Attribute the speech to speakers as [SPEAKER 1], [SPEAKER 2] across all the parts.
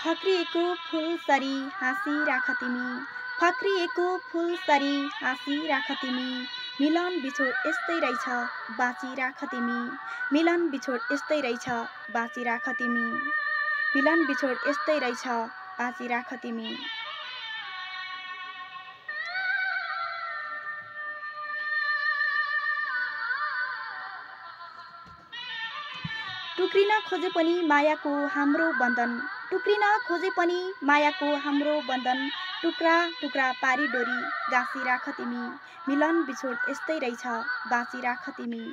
[SPEAKER 1] फक्रिएको फूल सरी हाँसी राख तिमी, फक्रिएको फूल सरी हाँसी राख तिमी, मिलन बिछोड यस्तै रहेछ बाँची राख तिमी, मिलन बिछोड यस्तै रहेछ बाँची राख तिमी, मिलन बिछोड यस्तै रहेछ बाँची राख तिमी। टुक्रिन खोजे पनि मायाको हाम्रो बन्धन, टुक्रिन खोजे पनि मायाको हाम्रो बन्धन, टुक्रा टुक्रा पारी डोरी गाँसी राख तिमी, मिलन बिछोड यस्तै रहेछ बाँची राख तिमी,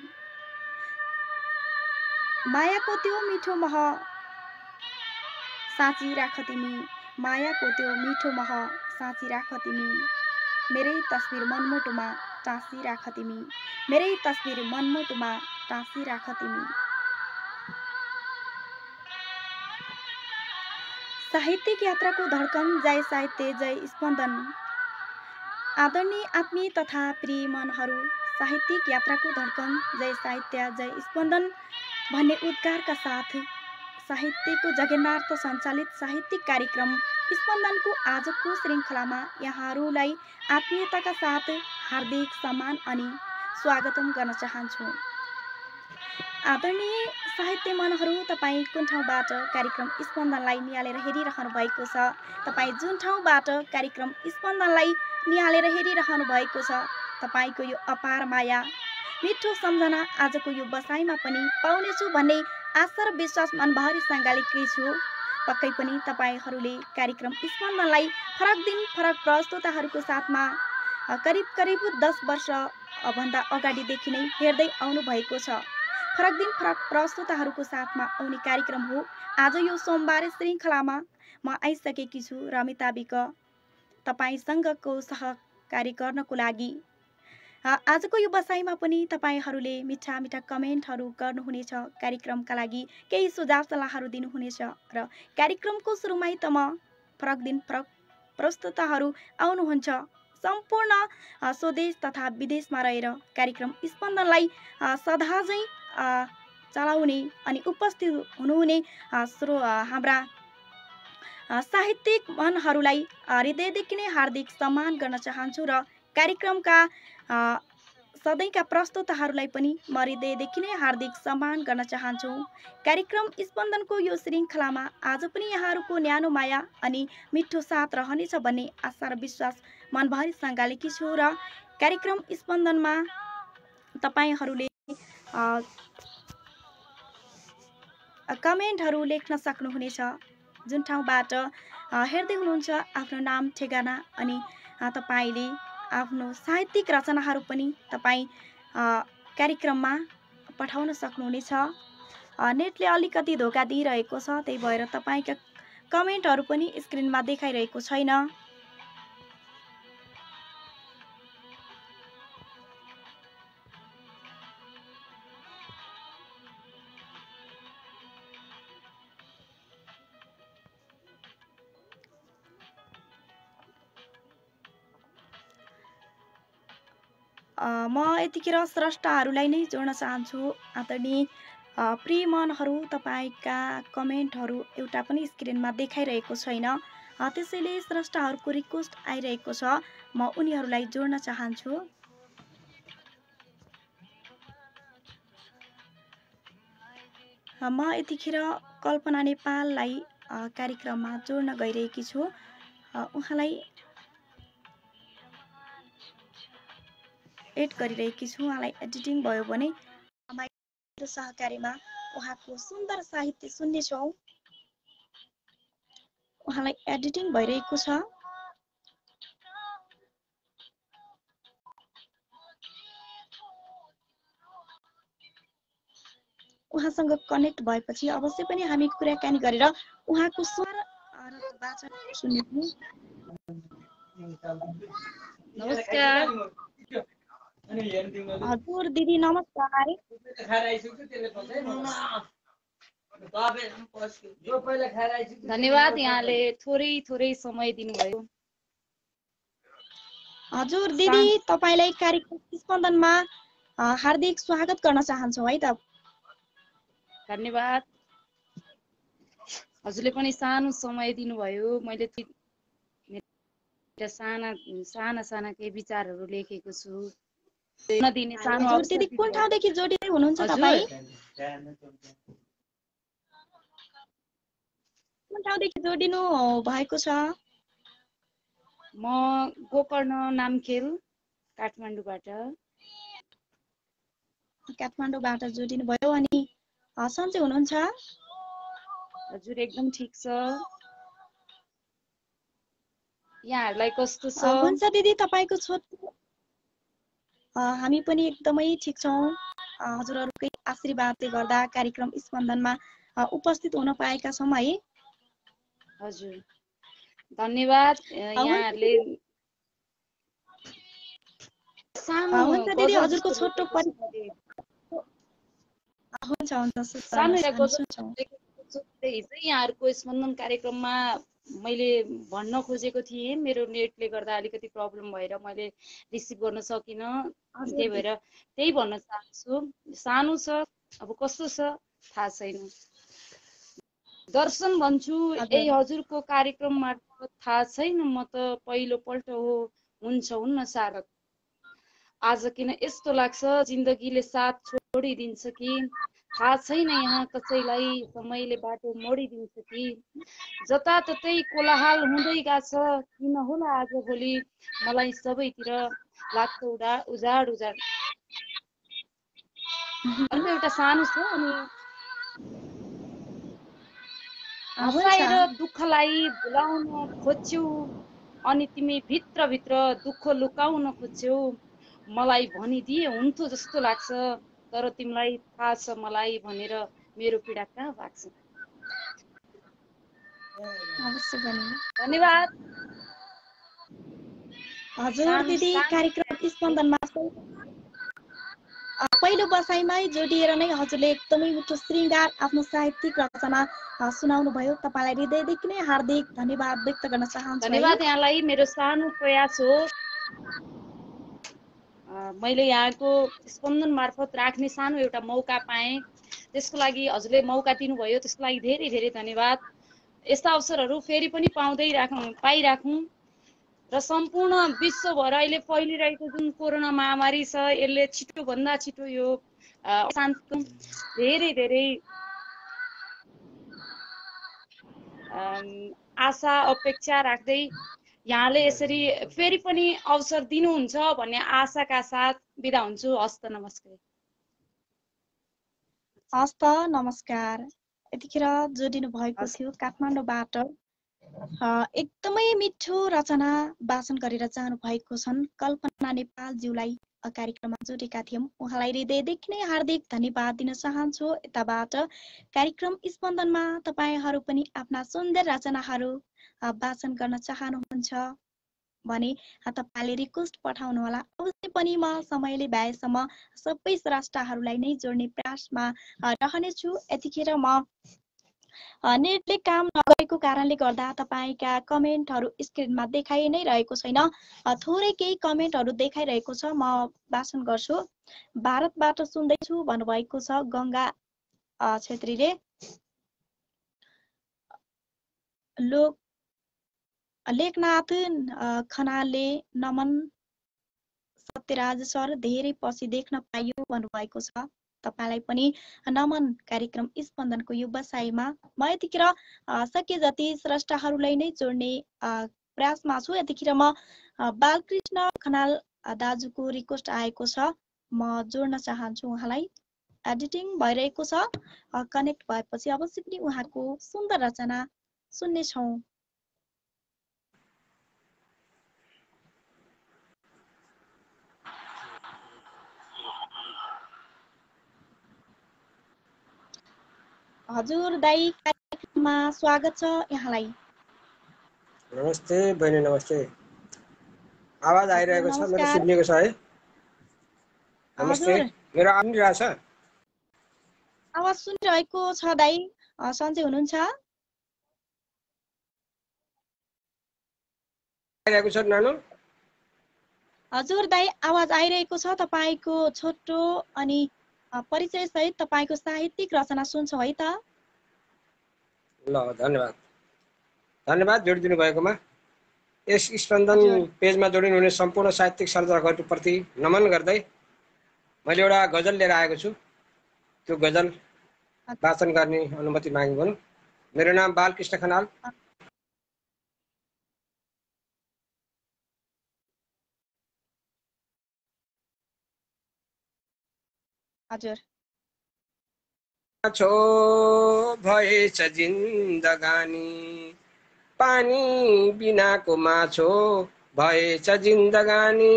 [SPEAKER 1] मायाको त्यो मिठो मह साँची राख तिमी, मायाको त्यो मिठो मह साँची राख तिमी, मेरै तस्बिर मनमुटुमा टाँसी राख तिमी, मेरै तस्बिर मनमुटुमा टाँसी राख तिमी। साहित्यिक यात्राको धड्कन जय साहित्य जय स्पन्दन। आदरणीय आत्मीय तथा प्रिय मनहरू, साहित्यिक यात्राको धड्कन जय साहित्य जय स्पन्दन भन्ने उद्गारका साथ साहित्यको जगन्नाथ सञ्चालित साहित्यिक कार्यक्रम स्पन्दनको आजको श्रृङ्खलामा यहाँहरूलाई आत्मीयताका साथ हार्दिक सम्मान अनि स्वागतम गर्न चाहन्छु। आदरणीय साहित्य मनहरू, तपाईँ कुन ठाउँबाट कार्यक्रम स्पन्दनलाई निहालेर हेरिरहनु भएको छ, तपाईँ जुन ठाउँबाट कार्यक्रम स्पन्दनलाई निहालेर हेरिरहनु भएको छ, तपाईँको यो अपार माया मिठो सम्झना आजको यो बसाइमा पनि पाउनेछु भन्ने आशा र विश्वास मनभरिसँग लिएकै छु। पक्कै पनि तपाईँहरूले कार्यक्रम स्पन्दनलाई फरक दिन फरक प्रस्तुताहरूको साथमा करिब 10 वर्ष भन्दा अगाडिदेखि नै हेर्दै आउनु भएको छ। फरक दिन फरक प्रस्तुताहरूको साथमा आउने कार्यक्रम हो। आज यो सोमबार श्रृङ्खलामा म आइसकेकी छु रमिता बिक तपाईँसँगको सहकार्य गर्नको लागि। आजको यो बसाइमा पनि तपाईँहरूले मिठा मिठा कमेन्टहरू गर्नुहुनेछ, कार्यक्रमका लागि केही सुझाव सल्लाहहरू दिनुहुनेछ र कार्यक्रमको सुरुमै त म फरक दिन फरक प्रस्तुताहरू आउनुहुन्छ सम्पूर्ण स्वदेश तथा विदेशमा रहेर कार्यक्रम स्पन्दनलाई सदाझै चलाउने अनि उपस्थित हुनुहुने हाम्रा साहित्यिक मनहरूलाई हृदयदेखि नै हार्दिक सम्मान गर्न चाहन्छु र कार्यक्रमका सधैँका प्रस्तुताहरूलाई पनि म हृदयदेखि नै हार्दिक सम्मान गर्न चाहन्छु। कार्यक्रम स्पन्दनको यो श्रृङ्खलामा आज पनि यहाँहरूको न्यानो माया अनि मिठो साथ रहनेछ भन्ने आशा र विश्वास मनभरिसँग लिएकी छु र कार्यक्रम स्पन्दनमा तपाईँहरूले कमेन्टहरू लेख्न सक्नुहुनेछ। जुन ठाउँबाट हेर्दै हुनुहुन्छ आफ्नो नाम ठेगाना अनि तपाईँले आफ्नो साहित्यिक रचनाहरू पनि तपाईँ कार्यक्रममा पठाउन सक्नुहुनेछ। नेटले अलिकति धोका दिइरहेको छ, त्यही भएर तपाईँका कमेन्टहरू पनि स्क्रिनमा देखाइरहेको छैन। म यतिखेर स्रष्टाहरूलाई नै जोड्न चाहन्छु। आदरणीय प्रिय मनहरू, तपाईँका कमेन्टहरू एउटा पनि स्क्रिनमा देखाइरहेको छैन, त्यसैले स्रष्टाहरूको रिक्वेस्ट आइरहेको छ, म उनीहरूलाई जोड्न चाहन्छु। म यतिखेर कल्पना नेपाललाई कार्यक्रममा जोड्न गइरहेकी छु। उहाँलाई एड गरिरहेकी छु। उहाँलाई एडिटिङ भयो भने मेरो सहकार्यमा उहाँको सुन्दर साहित्य सुन्नेछौँ। उहाँलाई एडिटिङ भइरहेको छ। उहाँसँग कनेक्ट भएपछि अवश्य पनि हामी कुराकानी गरेर उहाँको स्वर र वाचन सुन्नेछौँ।
[SPEAKER 2] नमस्कार।
[SPEAKER 1] हजुर दिदी नमस्कार।
[SPEAKER 2] धन्यवाद, यहाँले थोरै समय दिनुभयो।
[SPEAKER 1] हजुर दिदी, तपाईलाई कार्यक्रम स्पन्दनमा हार्दिक स्वागत गर्न चाहन्छु है त।
[SPEAKER 2] धन्यवाद। हजुरले पनि सानो समय दिनुभयो। मैले साना साना साना केही विचारहरू लेखेको छु। नदिने सानो
[SPEAKER 1] हजुर
[SPEAKER 2] अवसर
[SPEAKER 1] दिदी कुन
[SPEAKER 2] दिनुभयो।
[SPEAKER 1] ठाउँदेखि जोडिँदै हुनुहुन्छ
[SPEAKER 2] हजुर
[SPEAKER 1] तपाईँ? कुन ठाउँदेखि जोडिनु भएको छ?
[SPEAKER 2] म गोकर्ण नामखेल काठमाडौँबाट।
[SPEAKER 1] काठमाडौँबाट जोडिनु भयो अनि सन्चै हुनुहुन्छ?
[SPEAKER 2] हजुर एकदम ठिक छ। यहाँहरूलाई कस्तो छ?
[SPEAKER 1] हुन्छ दिदी तपाईँको छोटो हामी पनि एकदमै ठिक छौँ। हजुरहरूकै आशीर्वादले गर्दा कार्यक्रम स्पन्दनमा उपस्थित हुन पाएका छौँ है।
[SPEAKER 2] हजुर धन्यवाद। यहाँहरूले सानो
[SPEAKER 1] हुन्छ दिदी
[SPEAKER 2] गजल
[SPEAKER 1] हजुरको
[SPEAKER 2] जस्तो
[SPEAKER 1] छोटो
[SPEAKER 2] लेखेको छु मैले।
[SPEAKER 1] हुन्छ
[SPEAKER 2] सानो एउटा गजल
[SPEAKER 1] सुन्छौँ।
[SPEAKER 2] लेखेको छु। हिजो यहाँहरूको स्पन्दन कार्यक्रममा मैले भन्न खोजेको थिएँ। मेरो नेटले गर्दा अलिकति प्रब्लम भएर मैले रिसिभ गर्न सकिनँ। त्यही भएर त्यही भन्न चाहन्छु। सानो छ, अब कस्तो छ थाहा छैन। दर्शन भन्छु यही हजुरको कार्यक्रम मार्फत। थाहा छैन, म त पहिलोपल्ट हुन्छ हुन्न सारक। आज किन यस्तो लाग्छ जिन्दगीले साथ छोडिदिन्छ कि। थाहा छैन यहाँ कसैलाई समयले बाटो मोडिदिन्छ कि। जताततै कोलाहाल हुँदै गएको छ, किन होला आज भोलि मलाई सबैतिर लाग्छ उजाड उजाड। अर्को एउटा सानो छ अनि हँसाएर दुःखलाई भुलाउन खोज्यौ अनि तिमी भित्रभित्र दुःख लुकाउन खोज्यौ। मलाई भनिदिए हुन्थ्यो जस्तो लाग्छ, तर तिमीलाई थाहा छ मलाई भनेर मेरो पीडा कहाँ भाग्छ। धन्यवाद।
[SPEAKER 1] हजुर दिदी कार्यक्रम स्पन्दनमा पहिलो बसाइमै जोडिएर नै हजुरले एकदमै मिठो श्रृङ्गार आफ्नो साहित्यिक रचना सुनाउनु भयो। तपाईँलाई हृदयदेखि नै हार्दिक धन्यवाद व्यक्त गर्न चाहन्छु।
[SPEAKER 2] धन्यवाद यहाँलाई। मेरो सानो प्रयास हो मैले यहाँको स्पन्दन मार्फत राख्ने सानो एउटा मौका पाएँ। त्यसको लागि हजुरले मौका दिनुभयो, त्यसको लागि धेरै धेरै धन्यवाद। यस्ता अवसरहरू फेरि पनि पाइराखौँ र सम्पूर्ण विश्वभर अहिले फैलिरहेको जुन कोरोना महामारी छ यसले छिटोभन्दा छिटो यो शान्ति धेरै धेरै आशा अपेक्षा राख्दै यहाँले यसरी फेरि पनि अवसर दिनुहुन्छ भन्ने आशाका साथ बिदा हुन्छु। हस्त नमस्कार।
[SPEAKER 1] हस्त नमस्कार। यतिखेर जोडिनु भएको थियो काठमाडौँबाट एकदमै मिठो रचना वाचन गरेर जानु भएको छन् कल्पना नेपालज्यूलाई कार्यक्रममा जोडेका थियौँ। उहाँलाई हृदयदेखि नै हार्दिक धन्यवाद दिन चाहन्छु। यताबाट कार्यक्रम स्पन्दनमा तपाईँहरू पनि आफ्ना सुन्दर रचनाहरू वाचन गर्न चाहनुहुन्छ भने तपाईँले रिक्वेस्ट पठाउनुहोला। अवश्य पनि म समयले भएसम्म सबै स्रष्टाहरूलाई नै जोड्ने प्रयासमा रहनेछु। यतिखेर म नेटले काम नगरेको कारणले गर्दा तपाईँका कमेन्टहरू स्क्रिनमा देखाइ नै रहेको छैन। थोरै केही कमेन्टहरू देखाइरहेको छ, म वाचन गर्छु। भारतबाट सुन्दैछु भन्नुभएको छ गङ्गा छेत्रीले। लेखनाथ खनालले नमन सत्यराज सर धेरै पछि देख्न पाइयो भन्नुभएको छ। तपाईँलाई पनि नमन कार्यक्रम स्पन्दनको यो बसाइमा। म यतिखेर सके जति स्रष्टाहरूलाई नै जोड्ने प्रयासमा छु। यतिखेर म बालकृष्ण खनाल दाजुको रिक्वेस्ट आएको छ, म जोड्न चाहन्छु उहाँलाई। एडिटिङ भइरहेको छ, कनेक्ट भएपछि अवश्य पनि उहाँको सुन्दर रचना सुन्नेछौँ। हजुर दाई कार्यक्रममा स्वागत छ यहाँलाई।
[SPEAKER 3] नमस्ते बहिनी, नमस्ते। आवाज आइरहेको छ मेरो, सुनिएको छ है? नमस्ते। मेरो आवाज रहेछ?
[SPEAKER 1] आवाज सुनिरहेको छ दाई। सन्चै हुनुहुन्छ?
[SPEAKER 3] आइरहेको छ नानु?
[SPEAKER 1] हजुर दाई आवाज आइरहेको छ तपाईको छोटो अनि परिचय सहित तपाईको साहित्यिक रचना सुन्छौ है त?
[SPEAKER 3] ल धन्यवाद धन्यवाद जोडिदिनु भएकोमा। यस स्पन्दन
[SPEAKER 1] हजुर
[SPEAKER 3] पेजमा जोडिनुहुने सम्पूर्ण साहित्यिक सर्जकहरूप्रति नमन गर्दै मैले एउटा गजल लिएर आएको छु। त्यो गजल वाचन गर्ने अनुमति मागेको हुनु। मेरो नाम बालकृष्ण खनाल।
[SPEAKER 1] हजुर
[SPEAKER 3] छो भएछ जिन्दगानी, पानी बिनाको माछो भएछ जिन्दगानी,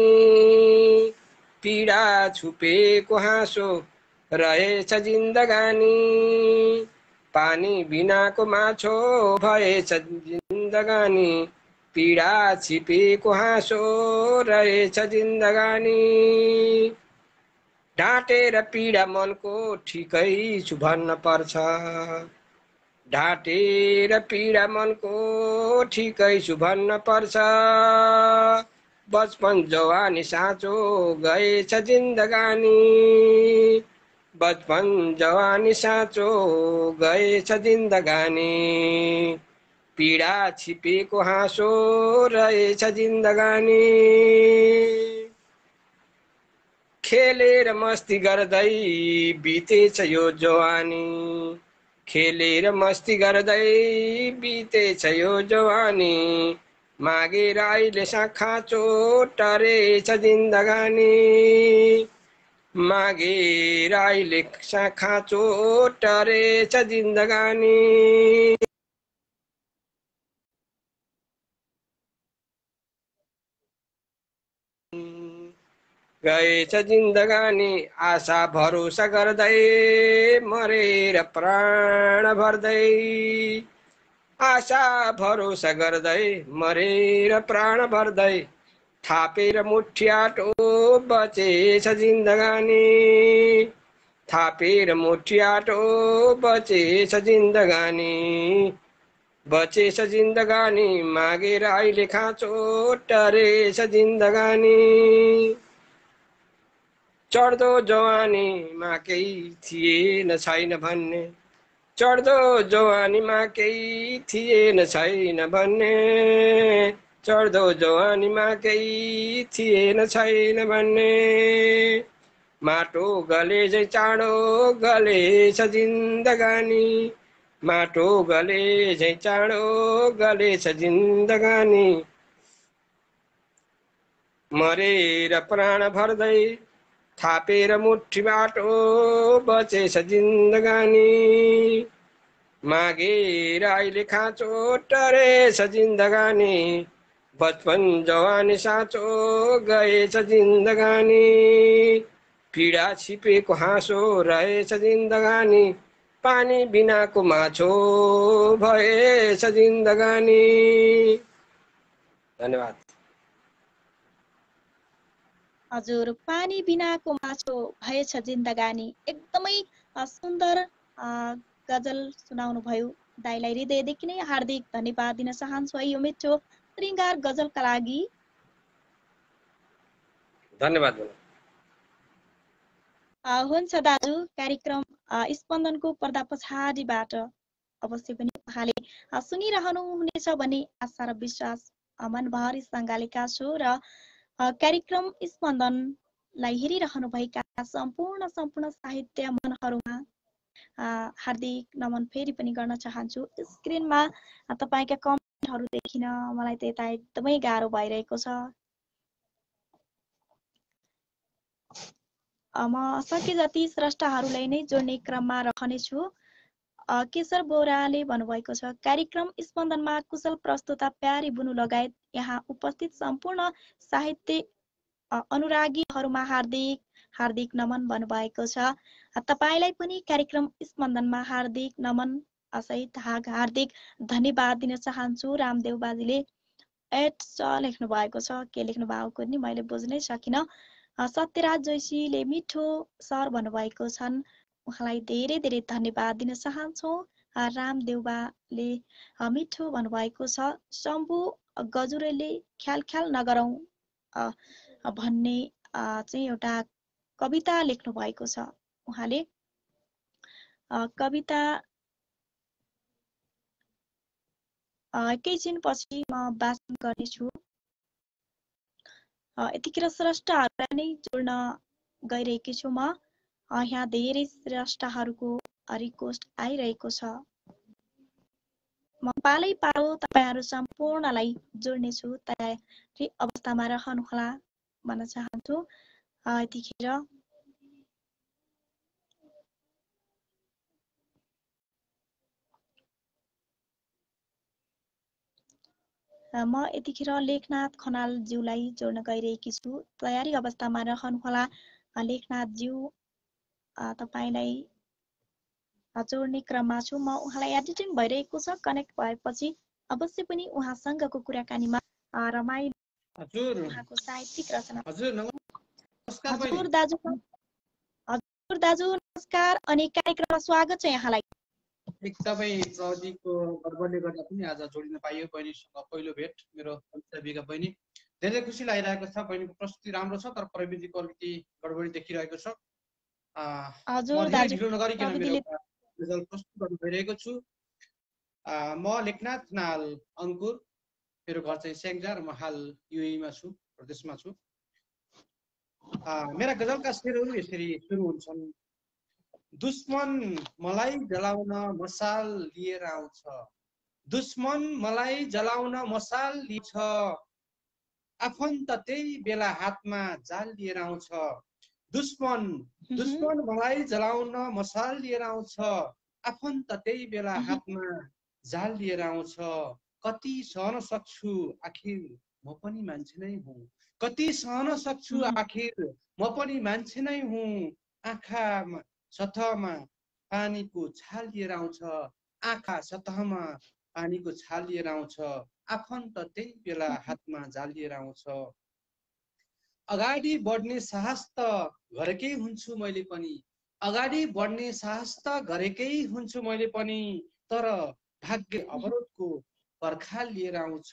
[SPEAKER 3] पीडा छुपेको हाँसो रहेछ जिन्दगानी, पानी बिनाको माछो भएछ जिन्दगानी, पीडा छिपेको हाँसो रहेछ जिन्दगानी, ढाँटेर पीडा मनको ठिकै छु भन्न पर्छ, ढाँटेर पीडा मनको ठिकै छु भन्न पर्छ, बचपन जवानी साँचो गएछ जिन्दगानी, बचपन जवानी साँचो गएछ जिन्दगानी, पीडा छिपेको हाँसो रहेछ जिन्दगानी, खेलेर मस्ती गर्दै बितेछ यो जवानी, खेलेर मस्ती गर्दै बितेछ यो जवानी, मागेर अहिले खाँचो टरेछ जिन्दगानी, मागेर अहिले खाँचो टरेछ जिन्दगानी, गएछ जिन्दगानी आशा भरोसा गर्दै मरेर प्राण भर्दै, आशा भरोसा गर्दै मरेर प्राण भर्दै, थापेर मुठी आटो बचेछ जिन्दगानी, थापेर मुठी आटो बचेछ जिन्दगानी, बचेछ जिन्दगानी, मागेर अहिले खाँचो टरेछ जिन्दगानी, चढ्दो जवानीमा केही थिएन छैन भन्ने, चढ्दो जवानीमा केही थिएन छैन भन्ने, चढ्दो जवानीमा केही थिएन छैन भन्ने, माटो गले झै चाँडो गलेछ जिन्दगानी, माटो गले झै चाँडो गलेछ जिन्दगानी, मरेर प्राण भर्दै थापेर मुठी बाटो बचेछ जिन्दगानी, मागेर अहिले खाँचो टरेछ जिन्दगानी, बचपन जवानी साँचो गएछ जिन्दगानी, पीडा छिपेको हाँसो रहेछ जिन्दगानी, पानी बिनाको माछो भएछ जिन्दगानी। धन्यवाद।
[SPEAKER 1] हजुर पानी बिनाको माछो भएछ जिन्दगानी, एकदमै सुन्दर गजल सुनाउनु भयो। दाइलाई हृदयदेखि नै हार्दिक धन्यवाद दिन चाहन्छु है यो मिठो श्रृङ्गार गजलका लागि।
[SPEAKER 3] धन्यवाद।
[SPEAKER 1] हुन्छ दाजु, कार्यक्रम स्पन्दनको पर्दा पछाडिबाट अवश्य पनि उहाँले सुनिरहनु हुनेछ भन्ने आशा र विश्वास मनभरि सङ्गालेका छु र कार्यक्रम स्पन्दनलाई हेरिरहनु भएका सम्पूर्ण साहित्य मनहरूमा हार्दिक नमन फेरि पनि गर्न चाहन्छु। स्क्रिनमा तपाईँका कमेन्टहरू देखिन मलाई त यता एकदमै गाह्रो भइरहेको छ। म सके जति स्रष्टाहरूलाई नै जोड्ने क्रममा रहनेछु। केशर बोराले भन्नुभएको छ, कार्यक्रम स्पन्दनमा कुशल प्रस्तुता प्यारी बुनु लगायत यहाँ उपस्थित सम्पूर्ण साहित्य अनुरागीहरूमा हार्दिक नमन भन्नुभएको छ। तपाईँलाई पनि कार्यक्रम स्पन्दनमा हार्दिक नमन सहित हार्दिक धन्यवाद दिन चाहन्छु। रामदेव बाजीले लेख्नु भएको छ, के लेख्नु भएको नि मैले बुझ्नै सकिनँ। सत्यराज जोशीले मिठो सर भन्नुभएको छन्, उहाँलाई धेरै धेरै धन्यवाद दिन चाहन्छौँ। रामदेउबाले मिठो भन्नुभएको छ। शम्भु गजुरेले ख्याल नगरौँ भन्ने चाहिँ एउटा कविता लेख्नु भएको छ। उहाँले कविता केही छिनपछि म वाचन गर्नेछु। यतिखेर स्रष्टाहरूलाई नै जोड्न गइरहेकी छु म। यहाँ धेरै स्रष्टाहरूको रिक्वेस्ट आइरहेको छ। म पालै पालो तपाईँहरू सम्पूर्णलाई जोड्नेछु, तयारी अवस्थामा रहनुहोला भन्न चाहन्छु। यतिखेर म यतिखेर लेखनाथ खनालज्यूलाई जोड्न गइरहेकी छु। तयारी अवस्थामा रहनुहोला लेखनाथज्यू। तपाईँलाई जोड्ने क्रममा छु म। उहाँलाई एडिटिङ भइरहेको छ। कनेक्ट भएपछि अवश्य पनि उहाँसँगको कुराकानीमा रमाइलो उहाँको साहित्यिक रचना। हजुर दाजु नमस्कार अनि कार्यक्रममा स्वागत छ यहाँलाई।
[SPEAKER 4] एकदमै प्रविधिको गडबडले गर्दा पनि आज जोडिन पाइयो बहिनीसँग पहिलो भेट मेरो बिका बहिनी। धेरै खुसी लागिरहेको छ। बहिनीको प्रस्तुति राम्रो छ तर प्रविधिको अलिकति गडबडी देखिरहेको छ। ढिलो नगरिकन मेरो गजल प्रस्तुत गर्न गइरहेको छु। म लेखनाथ खनाल अङ्कुर, मेरो घर चाहिँ स्याङ्जा र म हाल युएईमा छु, प्रदेशमा छु। मेरा गजलका शेरहरू यसरी सुरु हुन्छन्। दुश्मन मलाई जलाउन मसाल लिएर आउँछ, दुश्मन मलाई जलाउन मसाल लिन्छ, आफन्त त्यही बेला हातमा जाल लिएर आउँछ। दुश्मन मलाई जलाउन मसाल लिएर आउँछ, आफन्त त्यही बेला हातमा जाल लिएर आउँछ। कति सहन सक्छु आखिर म पनि मान्छे नै हुँ, कति सहन सक्छु आखिर म पनि मान्छे नै हुँ। आँखामा सतहमा पानीको छाल लिएर आउँछ, आँखा सतहमा पानीको छाल लिएर आउँछ, आफन्त त्यही बेला हातमा जाल लिएर आउँछ। अगाडि बढ्ने साहस त गरेकै हुन्छु मैले पनि, अगाडि बढ्ने साहस त गरेकै हुन्छु मैले पनि, तर भाग्य अवरोधको पर्खाल लिएर आउँछ।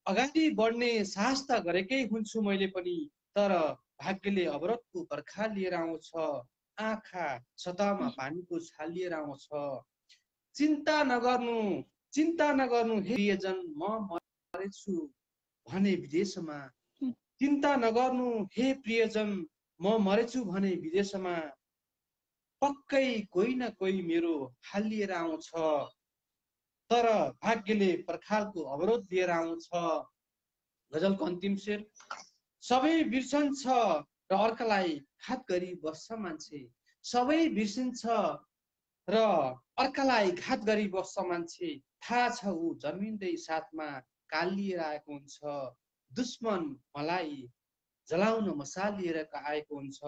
[SPEAKER 4] अगाडि बढ्ने साहस त गरेकै हुन्छु मैले पनि, तर भाग्यले अवरोधको पर्खाल लिएर आउँछ। आँखा सतहमा पानीको छाल लिएर आउँछ। चिन्ता नगर्नु हे प्रियजन म मरेछु भने विदेशमा, चिन्ता नगर्नु हे प्रियजन म मरेछु भने विदेशमा, पक्कै कोही न कोही मेरो हाल लिएर आउँछ, तर भाग्यले पर्खालको अवरोध लिएर आउँछ। गजलको अन्तिम शेर। सबै बिर्सन्छ र अर्कालाई घात गरी बस्छ मान्छे, सबै बिर्सिन्छ र अर्कालाई घात गरी बस्छ मान्छे, थाहा छ ऊ जन्मिँदै साथमा काल लिएर आएको हुन्छ। दुश्मन मलाई जलाउन मसाल लिएर आएको हुन्छ,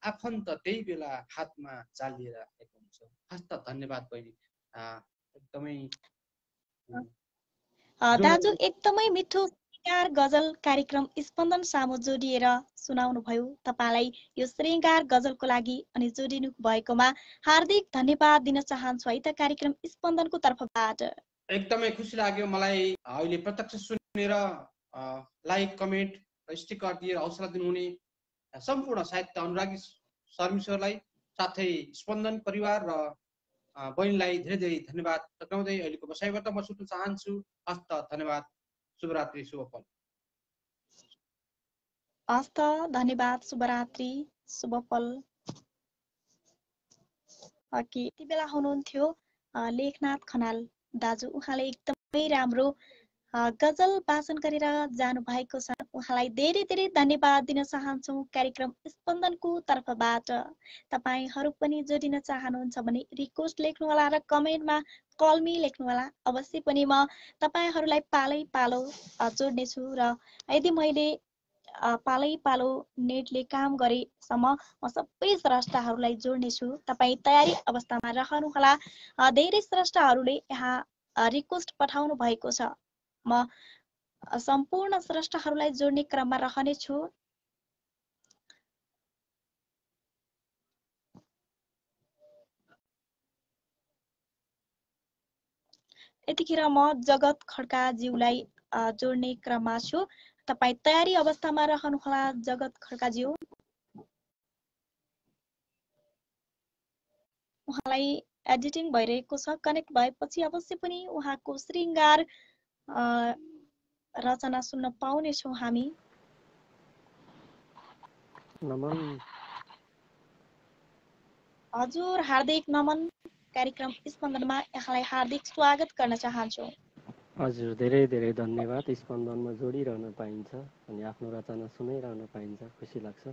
[SPEAKER 4] आफन्त त्यही बेला हातमा जाल लिएर आएको हुन्छ। हस्त धन्यवाद बहिनी। एकदमै
[SPEAKER 1] दाजु एकदमै मिठो गजल कार्यक्रम स्पन्दन सामु जोडिएर सुनाउनु भयो। तपाईँलाई यो श्रृङ्गार गजलको लागि अनि जोडिनु भएकोमा हार्दिक धन्यवाद दिन चाहन्छु है त कार्यक्रम स्पन्दनको तर्फबाट।
[SPEAKER 4] एकदमै खुसी लाग्यो मलाई अहिले प्रत्यक्ष सुनेर लाइक कमेन्ट स्टिकर दिएर हौसला दिनुहुने सम्पूर्ण साहित्य अनुरागी सर्मिसहरूलाई साथै स्पन्दन परिवार र बहिनीलाई धेरै धेरै धन्यवाद टक्राउँदै अहिलेको बसाइबाट म छुट्न चाहन्छु। हस्त धन्यवाद, शुभरात्रि, शुभफल।
[SPEAKER 1] हस्त धन्यवाद, शुभरात्रि, शुभफल। यति बेला हुनुहुन्थ्यो लेखनाथ खनाल दाजु। उहाँले एकदमै राम्रो गजल वाचन गरेर जानु भएको छ। उहाँलाई धेरै धेरै धन्यवाद दिन चाहन्छौँ कार्यक्रम स्पन्दनको तर्फबाट। तपाईहरू पनि जोडिन चाहनुहुन्छ भने रिक्वेस्ट लेख्नुहोला र कमेन्टमा कलमी लेख्नुहोला। अवश्य पनि म तपाईहरूलाई पालै पालो जोड्नेछु र यदि मैले पालै पालो नेटले काम गरेसम्म म सबै स्रष्टाहरूलाई जोड्नेछु। तपाईँ तयारी अवस्थामा रहनुहोला। धेरै स्रष्टाहरूले यहाँ रिक्वेस्ट पठाउनु भएको छ। म सम्पूर्ण स्रष्टाहरूलाई जोड्ने क्रममा रहनेछु। यतिखेर म जगत खड्काज्यूलाई जोड्ने क्रममा छु। तपाईँ तयारी अवस्थामा रहनुहोला जगत खड्काज्यू। उहाँलाई एडिटिङ भइरहेको छ। कनेक्ट भएपछि अवश्य पनि उहाँको श्रृङ्गार रचना सुन्न पाउनेछौँ हामी।
[SPEAKER 5] नमन।
[SPEAKER 1] हजुर, हार्दिक नमन। कार्यक्रम स्पन्दनमा यहाँलाई हार्दिक स्वागत गर्न चाहन्छु।
[SPEAKER 5] हजुर, धेरै धेरै धन्यवाद। स्पन्दनमा जोडिरहन पाइन्छ अनि आफ्नो रचना सुनाइरहन पाइन्छ, खुसी लाग्छ।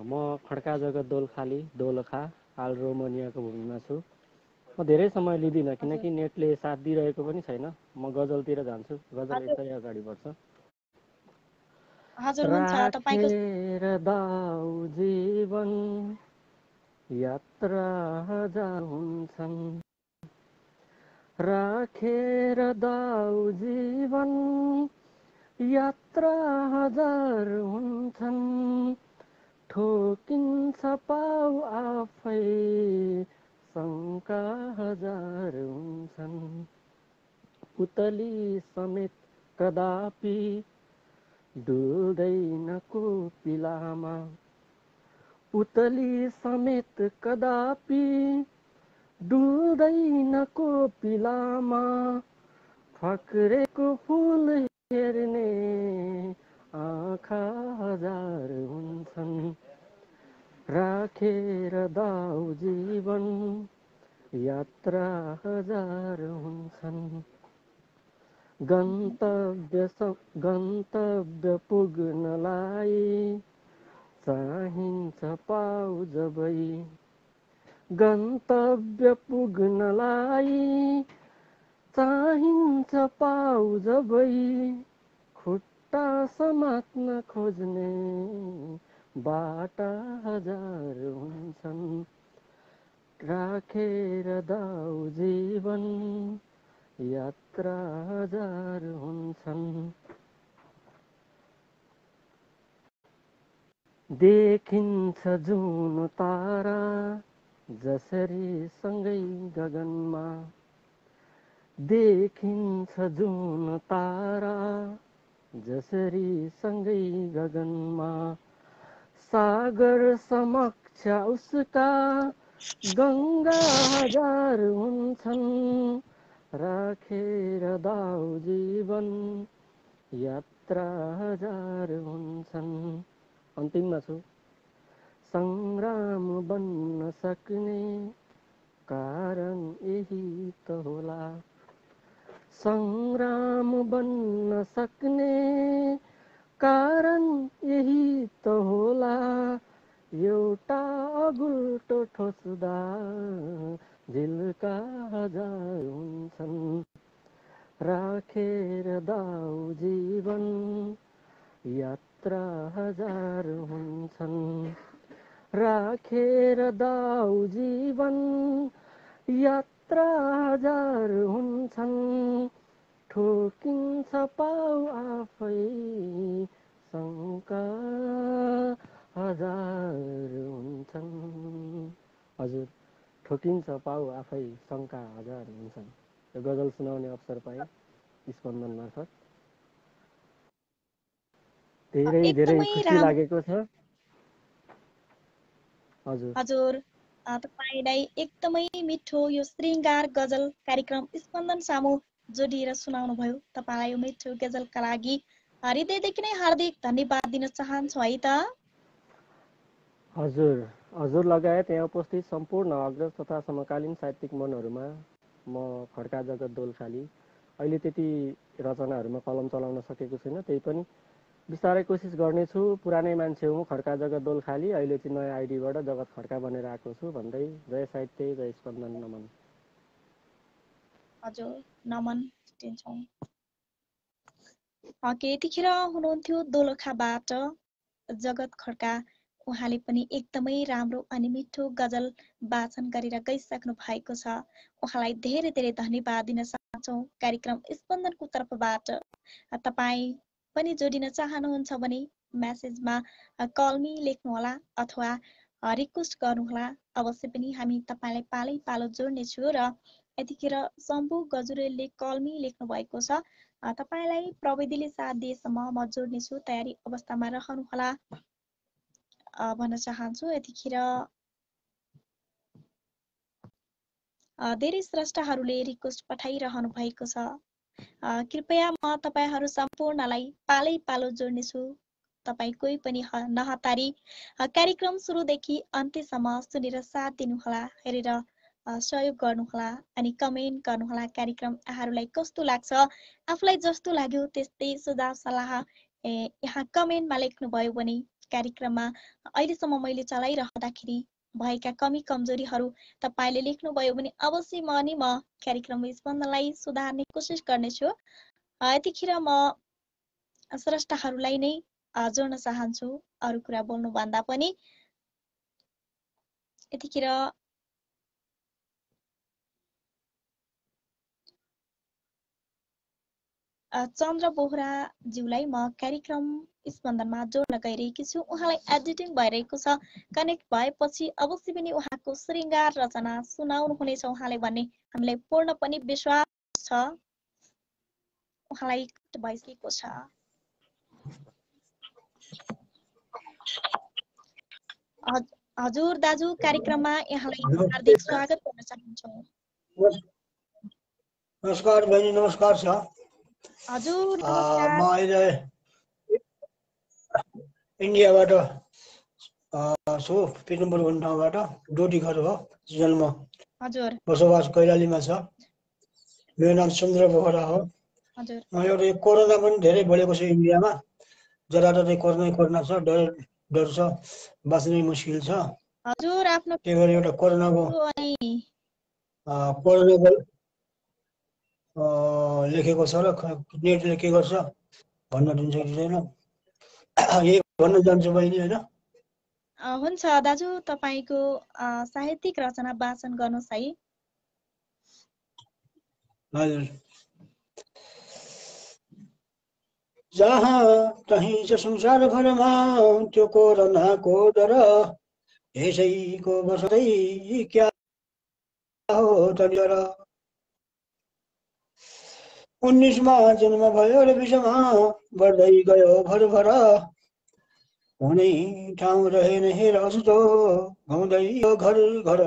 [SPEAKER 5] म खड्का जगत दोलखाली दोलखा हाल रोमानियाको भूमिमा छु। म धेरै समय लिँदिनँ किनकि नेटले साथ दिइरहेको पनि छैन। म गजलतिर जान्छु, गजल यसरी अगाडि बढ्छ। राखेर दाउ जीवन यात्रा हजार हुन्छन्, राखेर दाउ जीवन यात्रा हजार हुन्छन्, ठोकिन्छ पाउ आफै शङ्का हजार हुन्छन्, पुतली समेत कदापि डुल्दैन कोपिलामा, पुतली समेत कदापि डुल्दैन कोपिलामा, फक्रेको फुल हेर्ने आँखा हजार हुन्छन्, राखेर दाउ जीवन यात्रा हजार हुन्छन्, गन्तव्य पुग्नलाई चाहिन्छ पाउ जबै, गन्तव्य पुग्नलाई चाहिन्छ पाउ जबै, खुट्टा समात्न खोज्ने बाटा हजार हुन्छन्, राखेर दाउ जीवन यात्रा हजार हुन्छन्, देखिन्छ जुन तारा जसरी सँगै गगनमा, देखिन्छ जुन तारा जसरी सँगै गगनमा, सागर समक्ष उसका गङ्गा हजार हुन्छन्, राखेर दाउ जीवन यात्रा हजार हुन्छन्। अन्तिममा छु। सङ्ग्राम बन्न सक्ने कारण यही त होला, सङ्ग्राम बन्न सक्ने कारण यही त होला, एउटा अगुल्टो ठोस्दा झिल्का हजार हुन्छन्, राखेर दाउ जीवन यात्रा हजार हुन्छन्, राखेर दाउ जीवन यात्रा हजार हुन्छन्, ठोकिन्छ पाउ आफै शङ्का हजार हुन्छन्। हजुर, ठोकिन्छ पाउ आफै शङ्का हजार हुन्छन्। यो गजल सुनाउने अवसर पाएँ स्पन्दन मार्फत। धेरै धेरै खुसी लागेको छ।
[SPEAKER 1] हजुर, तपाईँलाई एकदमै मिठो यो श्रृङ्गार गजल कार्यक्रम स्पन्दन सामु जोडिएर सुनाउनु भयो। तपाईँलाई यो मिठो गजलका लागि हृदयदेखि नै हार्दिक धन्यवाद दिन चाहन्छु है त।
[SPEAKER 5] हजुर लगायत यहाँ उपस्थित सम्पूर्ण अग्रज तथा समकालीन साहित्यिक मनहरूमा म खड्का जगत दोलखाली अहिले त्यति रचनाहरूमा कलम चलाउन सकेको छैन, त्यही पनि बिस्तारै कोसिस गर्नेछु। पुरानै मान्छे हुँ, खड्का जगत दोलखाली, अहिले चाहिँ नयाँ आइडीबाट जगत खड्का बनेर आएको छु भन्दै जय साहित्य, जय स्पन्दन, नमन।
[SPEAKER 1] हजुर, नमन दिन्छौँ। यतिखेर हुनुहुन्थ्यो दोलखाबाट जगत खड्का। उहाँले पनि एकदमै राम्रो अनि मिठो गजल वाचन गरेर गइसक्नु भएको छ। उहाँलाई धेरै धेरै धन्यवाद दिन चाहन्छौँ कार्यक्रम स्पन्दनको तर्फबाट। तपाईँ पनि जोडिन चाहनुहुन्छ भने म्यासेजमा कलमी लेख्नुहोला अथवा रिक्वेस्ट गर्नुहोला। अवश्य पनि हामी तपाईँलाई पालै पालो जोड्नेछु। र यतिखेर शम्भु गजुरेलले कलमी लेख्नु भएको छ। तपाईँलाई प्रविधिले साथ दिएसम्म म जोड्नेछु, तयारी अवस्थामा रहनुहोला भन्न चाहन्छु। यतिखेर धेरै स्रष्टाहरूले रिक्वेस्ट पठाइरहनु भएको छ। कृपया म तपाईहरू सम्पूर्णलाई पालै पालो जोड्नेछु। तपाईँ कोही पनि नहतारी कार्यक्रम सुरुदेखि अन्त्यसम्म सुनेर साथ दिनुहोला, हेरेर सहयोग गर्नुहोला अनि कमेन्ट गर्नुहोला। कार्यक्रम यहाँहरूलाई कस्तो लाग्छ, आफूलाई जस्तो लाग्यो त्यस्तै सुझाव सल्लाह यहाँ कमेन्टमा लेख्नुभयो भने कार्यक्रममा अहिलेसम्म मैले चलाइरहँदाखेरि भएका कमी कमजोरीहरू तपाईँले लेख्नुभयो भने अवश्य म कार्यक्रम स्पन्दनलाई सुधार्ने कोसिस गर्नेछु। यतिखेर म स्रष्टाहरूलाई नै जोड्न चाहन्छु। अरू कुरा बोल्नुभन्दा पनि यतिखेर चन्द्र बोहराज्यूलाई म कार्यक्रम स्पन्दनमा जोड्न गइरहेकी छु। उहाँलाई एडिटिङ भइरहेको छ। कनेक्ट भएपछि अवश्य पनि उहाँको श्रृङ्गार रचना सुनाउनु हुनेछ उहाँले भन्ने हामीलाई पूर्ण पनि विश्वास छ। उहाँलाई भइसकेको छ। हजुर दाजु, कार्यक्रममा यहाँलाई हार्दिक स्वागत गर्न चाहन्छु।
[SPEAKER 6] नमस्कार बहिनी, नमस्कार छ।
[SPEAKER 1] हजुर
[SPEAKER 6] म अहिले इन्डियाबाट छु, पितुमपुर भन्ने ठाउँबाट। डोटी घर हो, जन्म
[SPEAKER 1] हजुर
[SPEAKER 6] बसोबास कैलालीमा छ। मेरो नाम चन्द्र बोहरा हो।
[SPEAKER 1] हजुर
[SPEAKER 6] एउटा कोरोना पनि धेरै बढेको छ इन्डियामा। जताततै कोरोना छ, डर छ, बाँच्नै मुस्किल छ।
[SPEAKER 1] हजुर आफ्नो
[SPEAKER 6] त्यही भएर एउटा कोरोनाको लेखेको छ र नेटले के गर्छ भन्न दिन्छ कि छैन, यही भन्न जान्छु बहिनी होइन।
[SPEAKER 1] हुन्छ दाजु, तपाईँको साहित्यिक रचना वाचन गर्नुहोस् है।
[SPEAKER 6] हजुर। जहाँ तहीँ छ संसारभरमा त्यो कोरोनाको डर, यसैको बसदै क्या हो त डर। 19मा जन्म भयो र 20मा बढ्दै गयो भरभर, हुनै ठाउँ रहेन हेर अछुतो गाउँदै घर घर।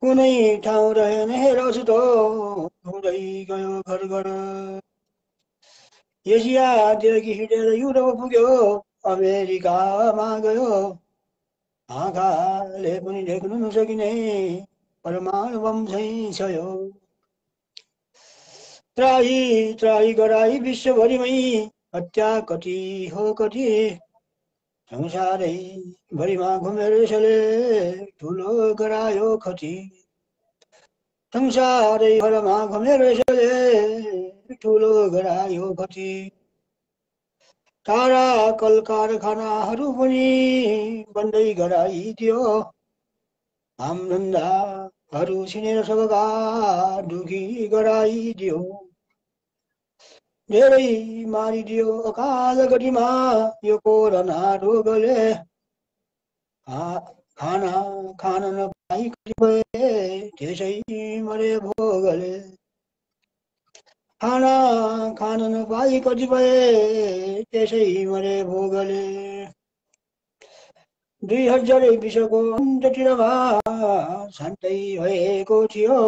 [SPEAKER 6] कुनै ठाउँ रहेन हेर अछुतो गाउँदै गयो घर घर। एसियादेखि हिँडेर युरोप पुग्यो, अमेरिकामा गयो, आँखाले पनि देख्नु नसकिने परमाणु बम चाहिँ छ यो। त्राही त्राही गराई विश्वभरिमै हत्या कति हो कति, संसारै भरिमा घुमेर यसले ठुलो गरायो खती। संसारै भरमा घुमेर यसले ठुलो गरायो खती। तारा कल कारखानाहरू पनि बन्दै गराइदियो, काम धन्दाहरू छिनेर सबका दुखी गराइदियो। धेरै मारिदियो अकाल गतिमा यो कोरोना रोगले, खाना खान नपाई कतिपय त्यसै मरे भोगले। खाना खान नपाई कतिपय त्यसै मरे भोगले। 2020को अन्त्यतिरमा शान्तै भएको थियो,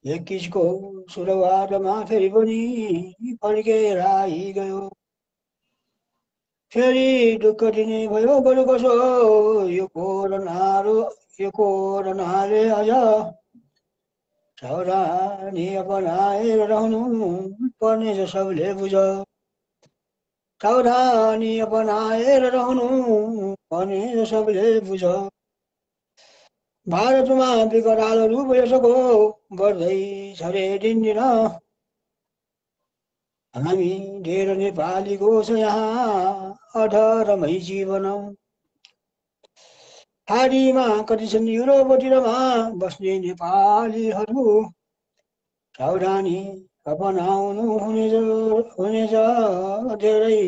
[SPEAKER 6] 21को सुरुवातमा फेरि पनि फर्केर आइगयो। फेरि दुःख दिने भयो बरु कसो यो कोरोनाले अझ। सावधानी अपनाएर रहनु पर्नेछ सबले बुझ, सावधानी अपनाएर रहनु पर्नेछ सबले बुझ। भारतमा विकराल रूप यसको बढ्दैछ रे दिनदिन, हामी धेर नेपालीको छ यहाँ अधरमै जीवन। खाडीमा कति छन् युरोपतिरमा बस्ने नेपालीहरू, सावधानी अपनाउनु हुनेछ धेरै,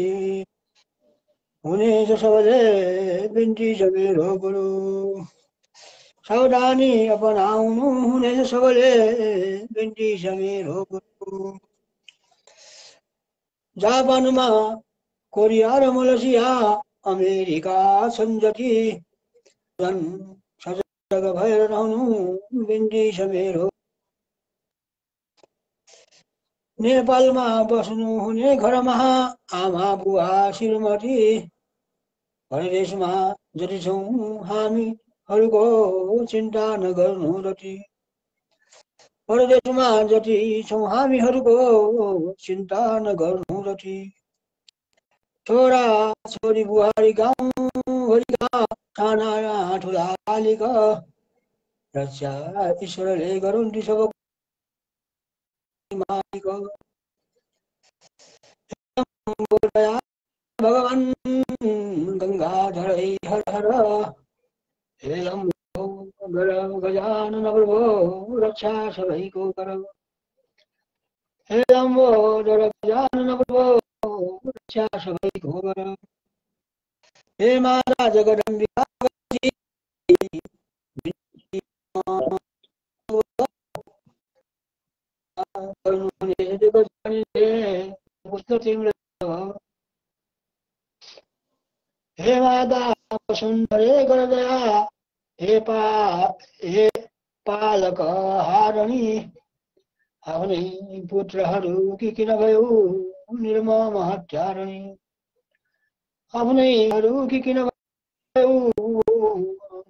[SPEAKER 6] हुनेछ सबले बिन्ती छ मेरो गुरु। सावधानी अपनाउनु हुनेछ सबले बिन्ती छ मेरो गुरु। जापानमा कोरिया र मलेसिया अमेरिका छन् जति, भएर रहनु बिन्ती छ मेरो। नेपालमा बस्नु हुने घरमा आमा बुवा श्रीमती परदेशमा जति छौँ हामीहरूको चिन्ता नगर्नु रति। परदेशमा जति छौँ हामीहरूको चिन्ता नगर्नु रति। छोरा छोरी बुहारी गाउँभरिका साना ठुला बालिका रक्षा ईश्वरले गरून् ती सब मालिक। भगवान गंगाधर हर हर हे लम्बो गजानन प्रभो रक्षा सबैको कर। हे लम्बोदर गजानन प्रभो रक्षा सबैको कर। हे माता जगदम्बिका हे माता सुन्दरे गर दया हे पालक हारणी आफ्नै पुत्रहरू कि किन भयो निर्मम हत्यारणी। आफ्नैहरू कि किन भयो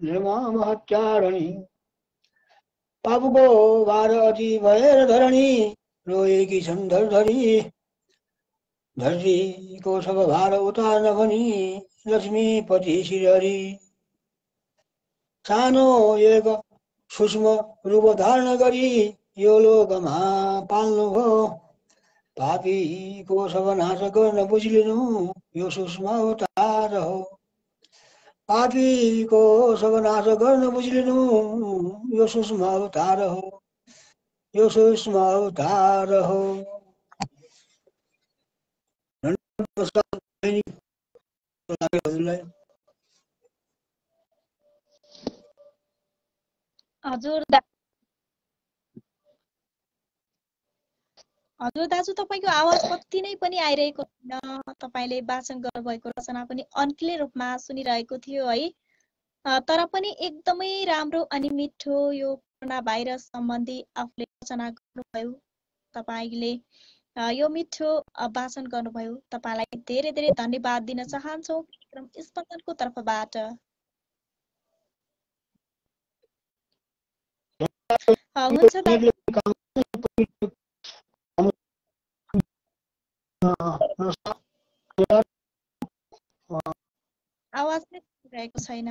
[SPEAKER 6] निर्मम हत्यारणी। पापको भार अति भएर धरणी रोएकी छन् धरधरी। धरतीको सब भार उतार्न भनी लक्ष्मीपति श्रीहरि। सानो एक सूक्ष्म रूप धारण गरी यो लोकमा पाल्नुभयो। पापीको सब नाश गर्न बुझिलिनु यो सूक्ष्म अवतार हो। पापीको सब नाश गर्न बुझिलिनु यो सूक्ष्म अवतार हो। यो सूक्ष्म अवतार हो।
[SPEAKER 1] हजुर दाजु तपाईको आवाज कति नै पनि आइरहेको छैन। तपाईले वाचन गर्नुभएको रचना पनि अन्क्लियर रूपमा सुनिरहेको थियो है। तर पनि एकदमै राम्रो अनि मिठो यो कोरोना भाइरस सम्बन्धी आफूले रचना गर्नुभयो। तपाईले यो मिठो वाचन गर्नुभयो। तपाईलाई धेरै धेरै धन्यवाद दिन चाहन्छौँ कार्यक्रम स्पन्दनको तर्फबाट। हुन्छ आवाज नै रहेको छैन।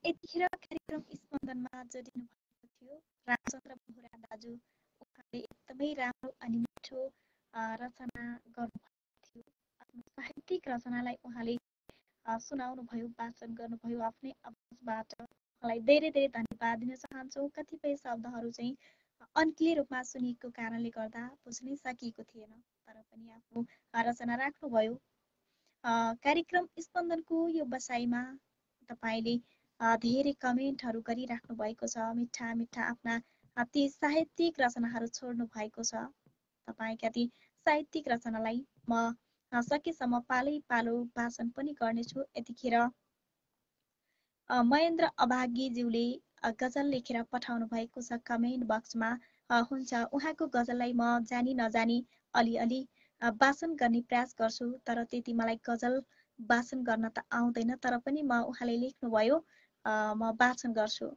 [SPEAKER 1] यतिखेर कार्यक्रम स्पन्दनमा जोडिनु भएको थियो रामचन्द्र बोहरा दाजु। उहाँले एकदमै राम्रो अनि मिठो रचना गर्नुभएको थियो। आफ्नो साहित्यिक रचनालाई उहाँले सुनाउनु भयो, वाचन गर्नुभयो आफ्नै आवाजबाट। उहाँलाई धेरै धेरै धन्यवाद दिन चाहन्छौँ। कतिपय शब्दहरू चाहिँ अन्क्लियर रूपमा सुनिएको कारणले गर्दा बुझ्नै सकिएको थिएन, तर पनि आफ्नो रचना राख्नुभयो। कार्यक्रम स्पन्दनको यो बसाइमा तपाईले धेरै कमेन्टहरू गरिराख्नु भएको छ। मिठा मिठा आफ्ना ती साहित्यिक रचनाहरू छोड्नु भएको छ। तपाईँका ती साहित्यिक रचनालाई म सकेसम्म पालै पालो वाचन पनि गर्नेछु। यतिखेर महेन्द्र अभागीज्यूले गजल लेखेर पठाउनु भएको छ कमेन्ट बक्समा। हुन्छ, उहाँको गजललाई म जानी नजानी अलिअलि वाचन गर्ने प्रयास गर्छु, तर त्यति मलाई गजल वाचन गर्न त आउँदैन। तर पनि म उहाँले लेख्नुभयो, म वाचन गर्छु।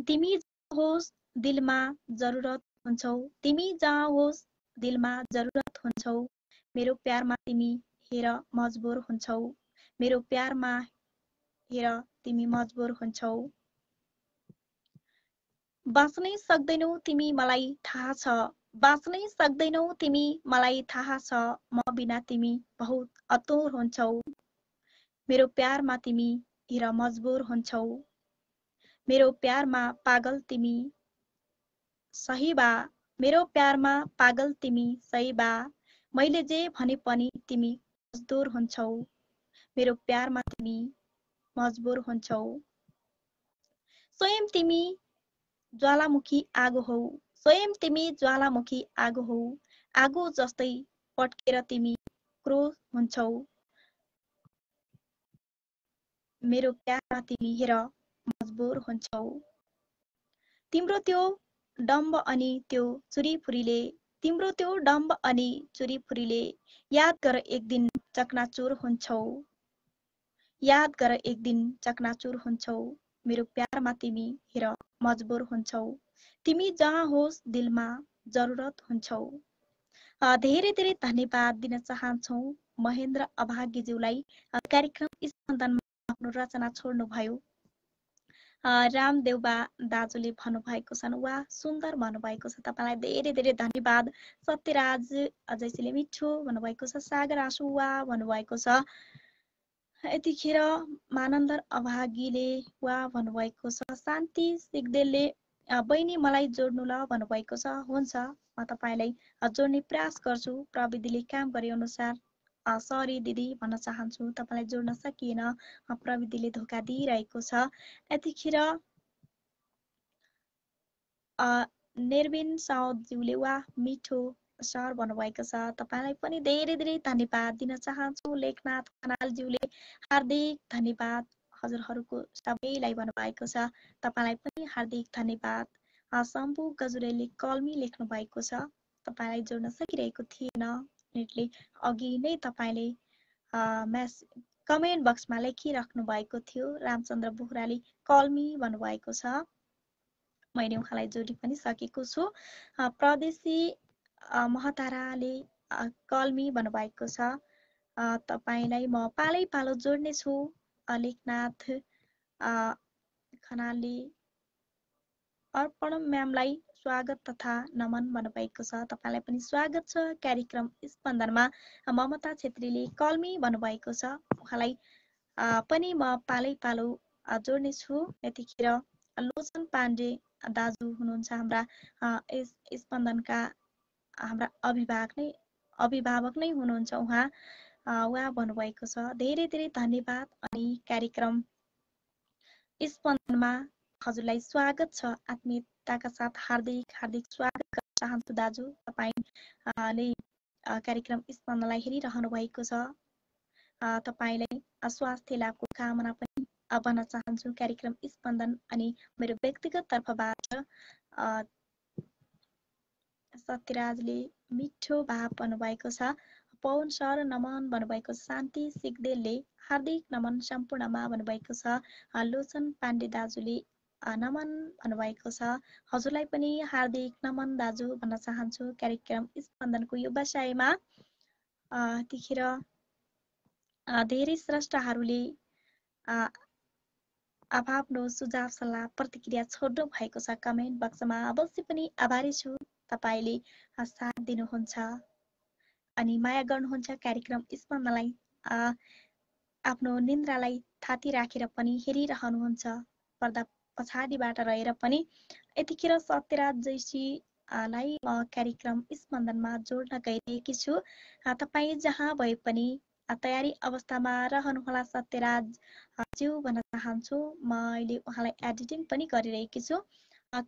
[SPEAKER 1] तिमी जहाँ होस् दिलमा जरुरत हुन्छौ, तिमी जहाँ होस् दिलमा जरुरत हुन्छौ, मेरो प्यारमा तिमी हेर मजबुर हुन्छौ, मेरो प्यारमा हेर तिमी मजबुर हुन्छौ। बाँच्नै सक्दैनौ तिमी मलाई थाहा छ, बाँच्नै सक्दैनौ तिमी मलाई थाहा छ, म बिना तिमी बहुत अतुर हुन्छौ, मेरो प्यारमा तिमी हेर मजबुर हुन्छौ, मेरो प्यारमा पागल तिमी सही बा, मेरो प्यारमा पागल तिमी सही बा, मैले जे भने पनि तिमी मजदुर हुन्छौ, मेरो प्यारमा तिमी मजबुर हुन्छौ। स्वयं तिमी ज्वालामुखी आगो हौ, स्वयं तिमी ज्वालामुखी आगो हौ, आगो जस्तै पड्केर तिमी क्रोध हुन्छौ, मेरो प्यारमा तिमी हेर मजबुर हुन्छौ, तिम्रो त्यो डम्ब अनि त्यो चुरीफुरीले, तिम्रो त्यो डम्ब अनि चुरीफुरीले याद गर एक दिन चकनाचुर हुन्छौ, याद गर एक दिन चकनाचुर हुन्छौ, मेरो प्यारमा तिमी हेर मजबुर हुन्छौ, तिमी जहाँ होस् दिलमा जरुरत हुन्छौ। धेरै धेरै धन्यवाद दिन चाहन्छौ महेन्द्र अभागीज्यूलाई कार्यक्रम स्पन्दनमा आफ्नो रचना छोड्नुभयो। रामदेवबा दाजुले भन्नुभएको छ, वा सुन्दर भन्नुभएको छ, तपाईँलाई धेरै धेरै धन्यवाद। सत्यराज अजयजीले मिठो भन्नुभएको छ, सागर आँसु वा भन्नुभएको छ, यतिखेर मानन्दर अभागीले वा भन्नुभएको छ, शान्ति सिग्देलले बहिनी मलाई जोड्नु ल भन्नुभएको छ, हुन्छ म तपाईँलाई जोड्ने प्रयास गर्छु, प्रविधिले काम गरे अनुसार सरी दिदी भन्न चाहन्छु, तपाईँलाई जोड्न सकिएन, प्रविधिले धोका दिइरहेको छ। यतिखेर निर्विन साउदज्यूले वा मिठो सर भन्नुभएको छ, तपाईँलाई पनि धेरै धेरै धन्यवाद दिन चाहन्छु। लेखनाथ खनालज्यूले हार्दिक धन्यवाद हजुरहरूको सबैलाई भन्नुभएको छ, तपाईँलाई पनि हार्दिक धन्यवाद। शम्भु गजुरेलले कलमी लेख्नु भएको छ, तपाईँलाई जोड्न सकिरहेको थिएन नेटले, अघि नै तपाईँले कमेन्ट बक्समा लेखिराख्नु भएको थियो। रामचन्द्र बोहराले कलमी भन्नुभएको छ, मैले उहाँलाई जोडी पनि सकेको छु। प्रदेशी महताराले कलमी भन्नुभएको छ, तपाईँलाई म पालै पालो जोड्ने छु। लेखनाथ खनालले अर्पण म्यामलाई स्वागत तथा नमन भन्नुभएको छ, तपाईँलाई पनि स्वागत छ कार्यक्रम स्पन्दनमा। ममता छेत्रीले कलमी भन्नुभएको छ, उहाँलाई पनि म पालै पालो जोड्ने छु। यतिखेर लोचन पाण्डे दाजु हुनुहुन्छ हाम्रा स्पन्दनका हाम्रा अभिभावक नै हुनुहुन्छ, उहाँ भन्नुभएको छ, धेरै धेरै धन्यवाद। अनि कार्यक्रम स्पन्दनमा हजुरलाई स्वागत छ, आत्मीयताका साथ हार्दिक हार्दिक स्वागत गर्न चाहन्छु दाजु। तपाईँले कार्यक्रम स्पन्दनलाई हेरिरहनु भएको छ, तपाईँलाई स्वास्थ्य लाभको कामना पनि भन्न चाहन्छु कार्यक्रम स्पन्दन। अनि मेरो व्यक्तिगत तर्फबाट सत्यराजले मिठो भाव भन्नुभएको छ, पवन सर नमन भन्नुभएको छ, शान्ति सिग्देलले हार्दिक नमन सम्पूर्णमा भन्नुभएको छ, लोचन पाण्डे दाजुले नमन भन्नुभएको छ, हजुरलाई पनि हार्दिक नमन दाजु भन्न चाहन्छु कार्यक्रम स्पन्दनको यो व्यवसायमा। त्यतिखेर धेरै स्रष्टाहरूले आफ्नो सुझाव सल्लाह प्रतिक्रिया छोड्नु भएको छ कमेन्ट बक्समा, अवश्य पनि आभारी छु, तपाईँले साथ दिनुहुन्छ अनि माया गर्नुहुन्छ कार्यक्रम स्पन्दनलाई, आफ्नो निन्द्रालाई थाती राखेर पनि हेरिरहनुहुन्छ, पर्दा पछाडिबाट रहेर पनि। यतिखेर सत्यराज जैसीलाई म कार्यक्रम स्पन्दनमा जोड्न गइरहेकी छु, तपाईँ जहाँ भए पनि तयारी अवस्थामा रहनुहोला सत्यराज ज्यू भन्न चाहन्छु। मैले उहाँलाई एडिटिङ पनि गरिरहेकी छु,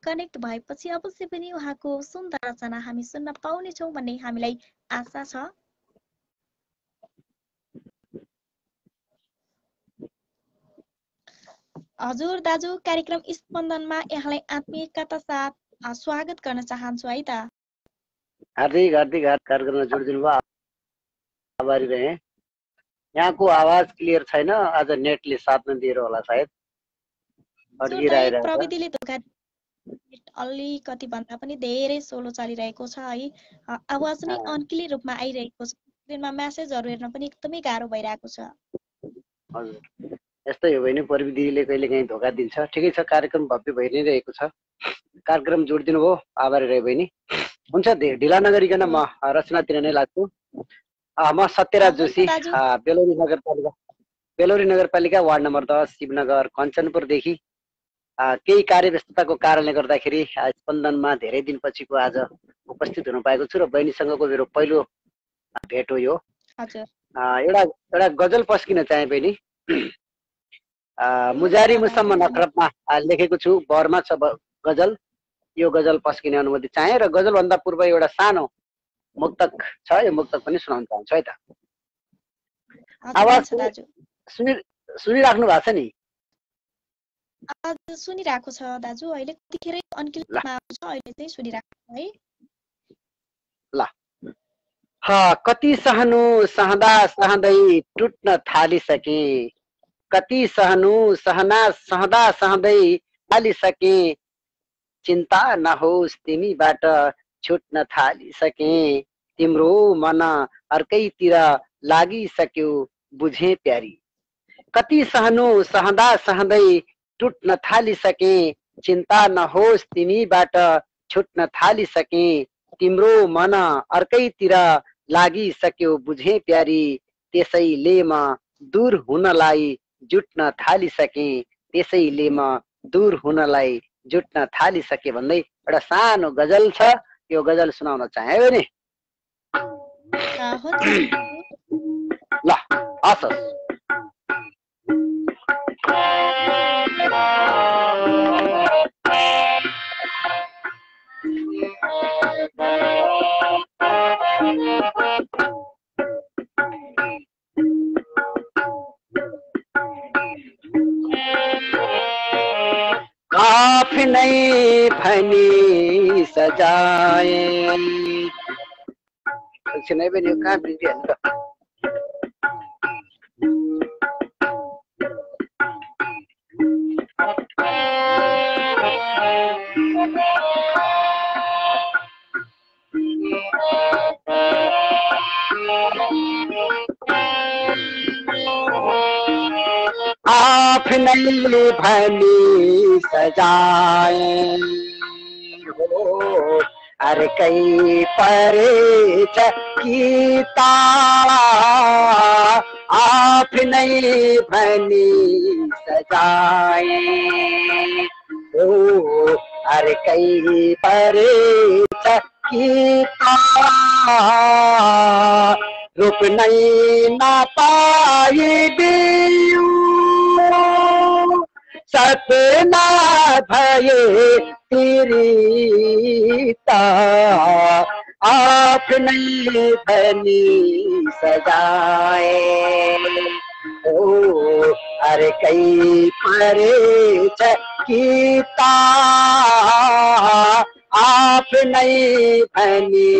[SPEAKER 1] कनेक्ट भएपछि अवश्य पनि उहाँको सुन्दर रचना हामी सुन्न पाउनेछौँ भन्ने हामीलाई आशा छ। हजुर दाजु, कार्यक्रम स्पन्दनमा यहाँलाई आत्मीयताका साथ स्वागत गर्न चाहन्छु है त।
[SPEAKER 7] हार्दिक हार्दिक कार्यक्रममा जोडिदिनु भयो, आभारी रहे। यहाँको आवाज क्लियर छैन, आज नेटले साथ नदिएर होला सायद,
[SPEAKER 1] प्रविधिले धोका अलिकति भन्दा पनि धेरै सोलो चलिरहेको छ है, आवाज नै अनक्लियर रूपमा आइरहेको छ, स्क्रिनमा म्यासेजहरू हेर्न पनि एकदमै गाह्रो भइरहेको छ।
[SPEAKER 7] हजुर, यस्तै हो भने प्रविधिले कहिले काहीँ धोका दिन्छ। ठिकै छ, कार्यक्रम भव्य भइ नै रहेको छ, कार्यक्रम जोडिदिनु भयो, आभारी रहे बहिनी। हुन्छ, ढिला नगरिकन म रचनातिर नै लाग्छु। म सत्यराज जोशी, बेलौरी नगरपालिका वार्ड नम्बर 10 शिवनगर कञ्चनपुरदेखि केही कार्यव्यस्तताको कारणले गर्दाखेरि स्पन्दनमा धेरै दिनपछिको आज उपस्थित हुन पाएको छु र बहिनीसँगको मेरो पहिलो भेट हो यो। एउटा गजल पस्किन चाहे बहिनी। मुजारी मुसम्म नखरबमा लेखेको छु। बरमा छ गजल। यो गजल पस्किने अनुमति चाहे र गजलभन्दा पूर्व एउटा सानो मुक्तक छ, यो मुक्तक पनि सुनाउन चाहन्छु है त। आवाज सुनिराख्नु भएको छ नि?
[SPEAKER 1] सुनिरहेको छ दाजु, अहिले त्यतिखेरै अन्किलमा आउँछ, अहिले चाहिँ सुनिरहेको है।
[SPEAKER 7] ल, कति सहनु सहँदा सहँदै टुट्न थालिसके, कति सहनु सहना सहँदा सहँदै थालिसके, चिन्ता नहोस् तिमीबाट छुट्न थालिसके, तिम्रो मन अर्कैतिर लागिसक्यो बुझे प्यारी। कति सहनु सहँदा सहँदै टुट्न थालिसके, चिन्ता नहोस् तिमीबाट छुट्न थालिसके, तिम्रो मन अर्कैतिर लागिसक्यो बुझे प्यारी। त्यसैले म दूर हुनलाई जुट्न थालिसके, त्यसैले म दूर हुनलाई जुट्न थालिसके भन्दै एउटा सानो गजल छ। यो गजल सुनाउन चाहे नि? ल, हस्। आफ्नै भनी सजाए, एकछिन पनि यो कहाँ बिग्रिहाल्नु त। आफ्नै भनी सजाए हो, अर्कै परेछ गीता, आफ्नै भनी सजाए हो, अर्कै परेछ गीता, रोक्नै नपाइदियो सपना भए तिरीता, आफ्नै भनी सजाए हो, अर्कै परेछ गीता, आफ्नै भनी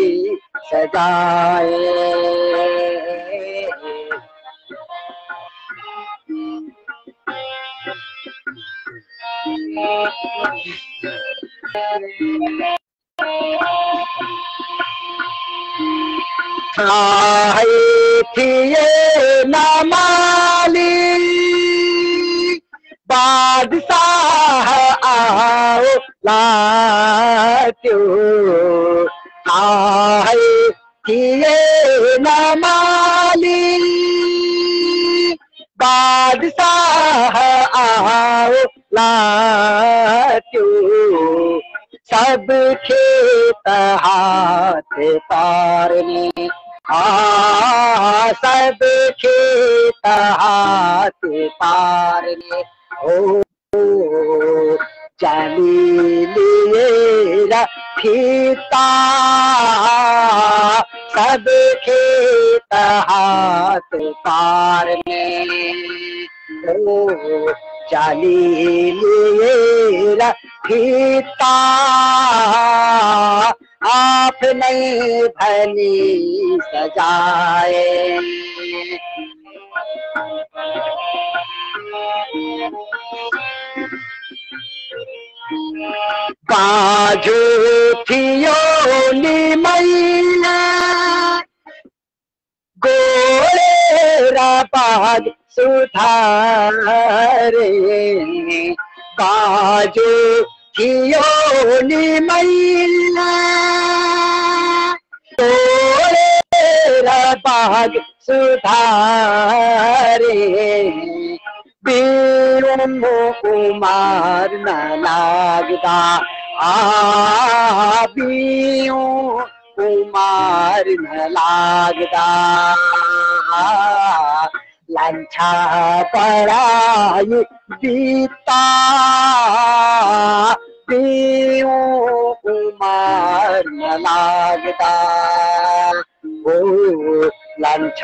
[SPEAKER 7] सजाए। थिए नमाली बादशाह आओ लात्यो, थिए नमाली बादशाह आओ लात्यो, सब खेत हाथ पारने, सब खेत हाथ पारने हो, जानी लिए रखीता, सब खेत हाथ पारने हो, जानी लिए रखीता, आपने भनी सजाए। बाजू थियो निमैना गोरेर बाग सुधारे, बाजू थियो निमैना गोरेर बाग सुधारे, उमार न लाग्दा बियो उमार न लाग्दा, लान्छा पढाइ बीता पिऊं उमर न लाग्दा ओ लान्छ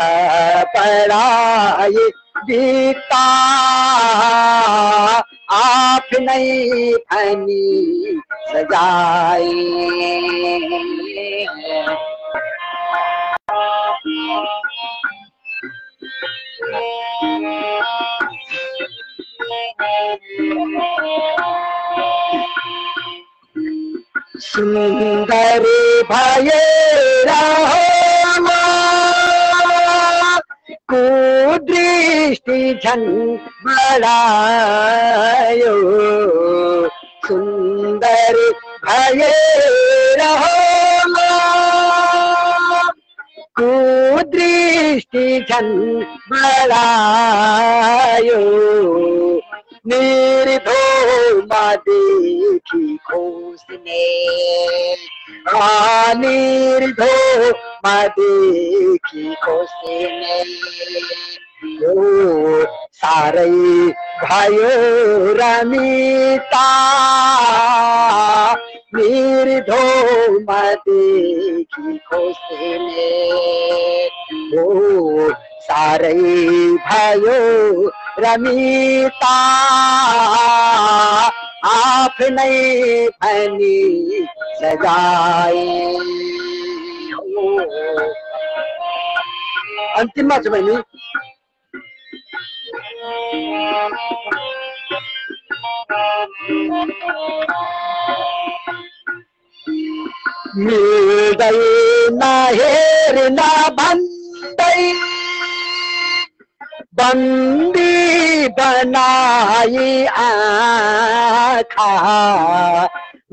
[SPEAKER 7] पढाइ बीता आफ्नै भनी सजाए सुन्दर भएर होला कुदृष्टि झन् बढायो सुन्दर भएर होला कुदृष्टि झन् बढायो निर्धोमा देखी खोस्ने निर्धोमा देखी खोस्ने ओ सारै भयो रमिता निर्धोमा देखी खोस्ने ओ सारै भयो रमिता आफ्नै भनी सजाए अन्तिममा छ बहिनी मिल्दैन हेर्न भन्दै बन्दी बनाई आँखा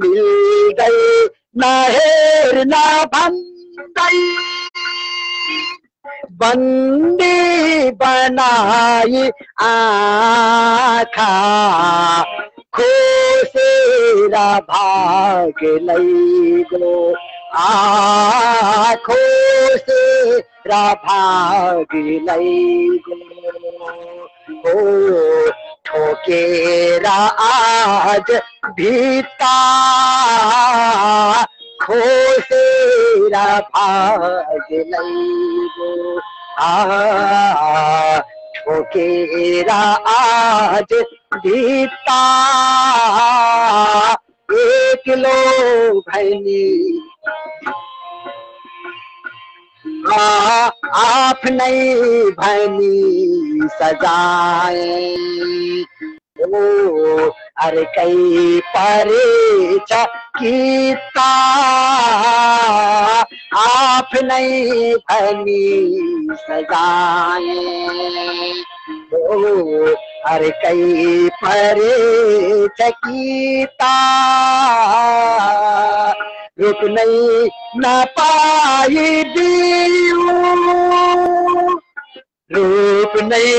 [SPEAKER 7] मिल्दैन हेर्न भन्दै बन्दी बनाई आँखा खोसेर भाग लैगो खोसेर भाग लैगो हो ठोकेर आज भित्ता खोसेर भाग लैगो ठोकेर आज भित्ता एक्लो भनी आफ्नै भनी सजाए ओ अर्कै परेछ किता आफ्नै भनी सजाए ओ अर्कै परेछ किता रोक्नै नपाइदियो रोक्नै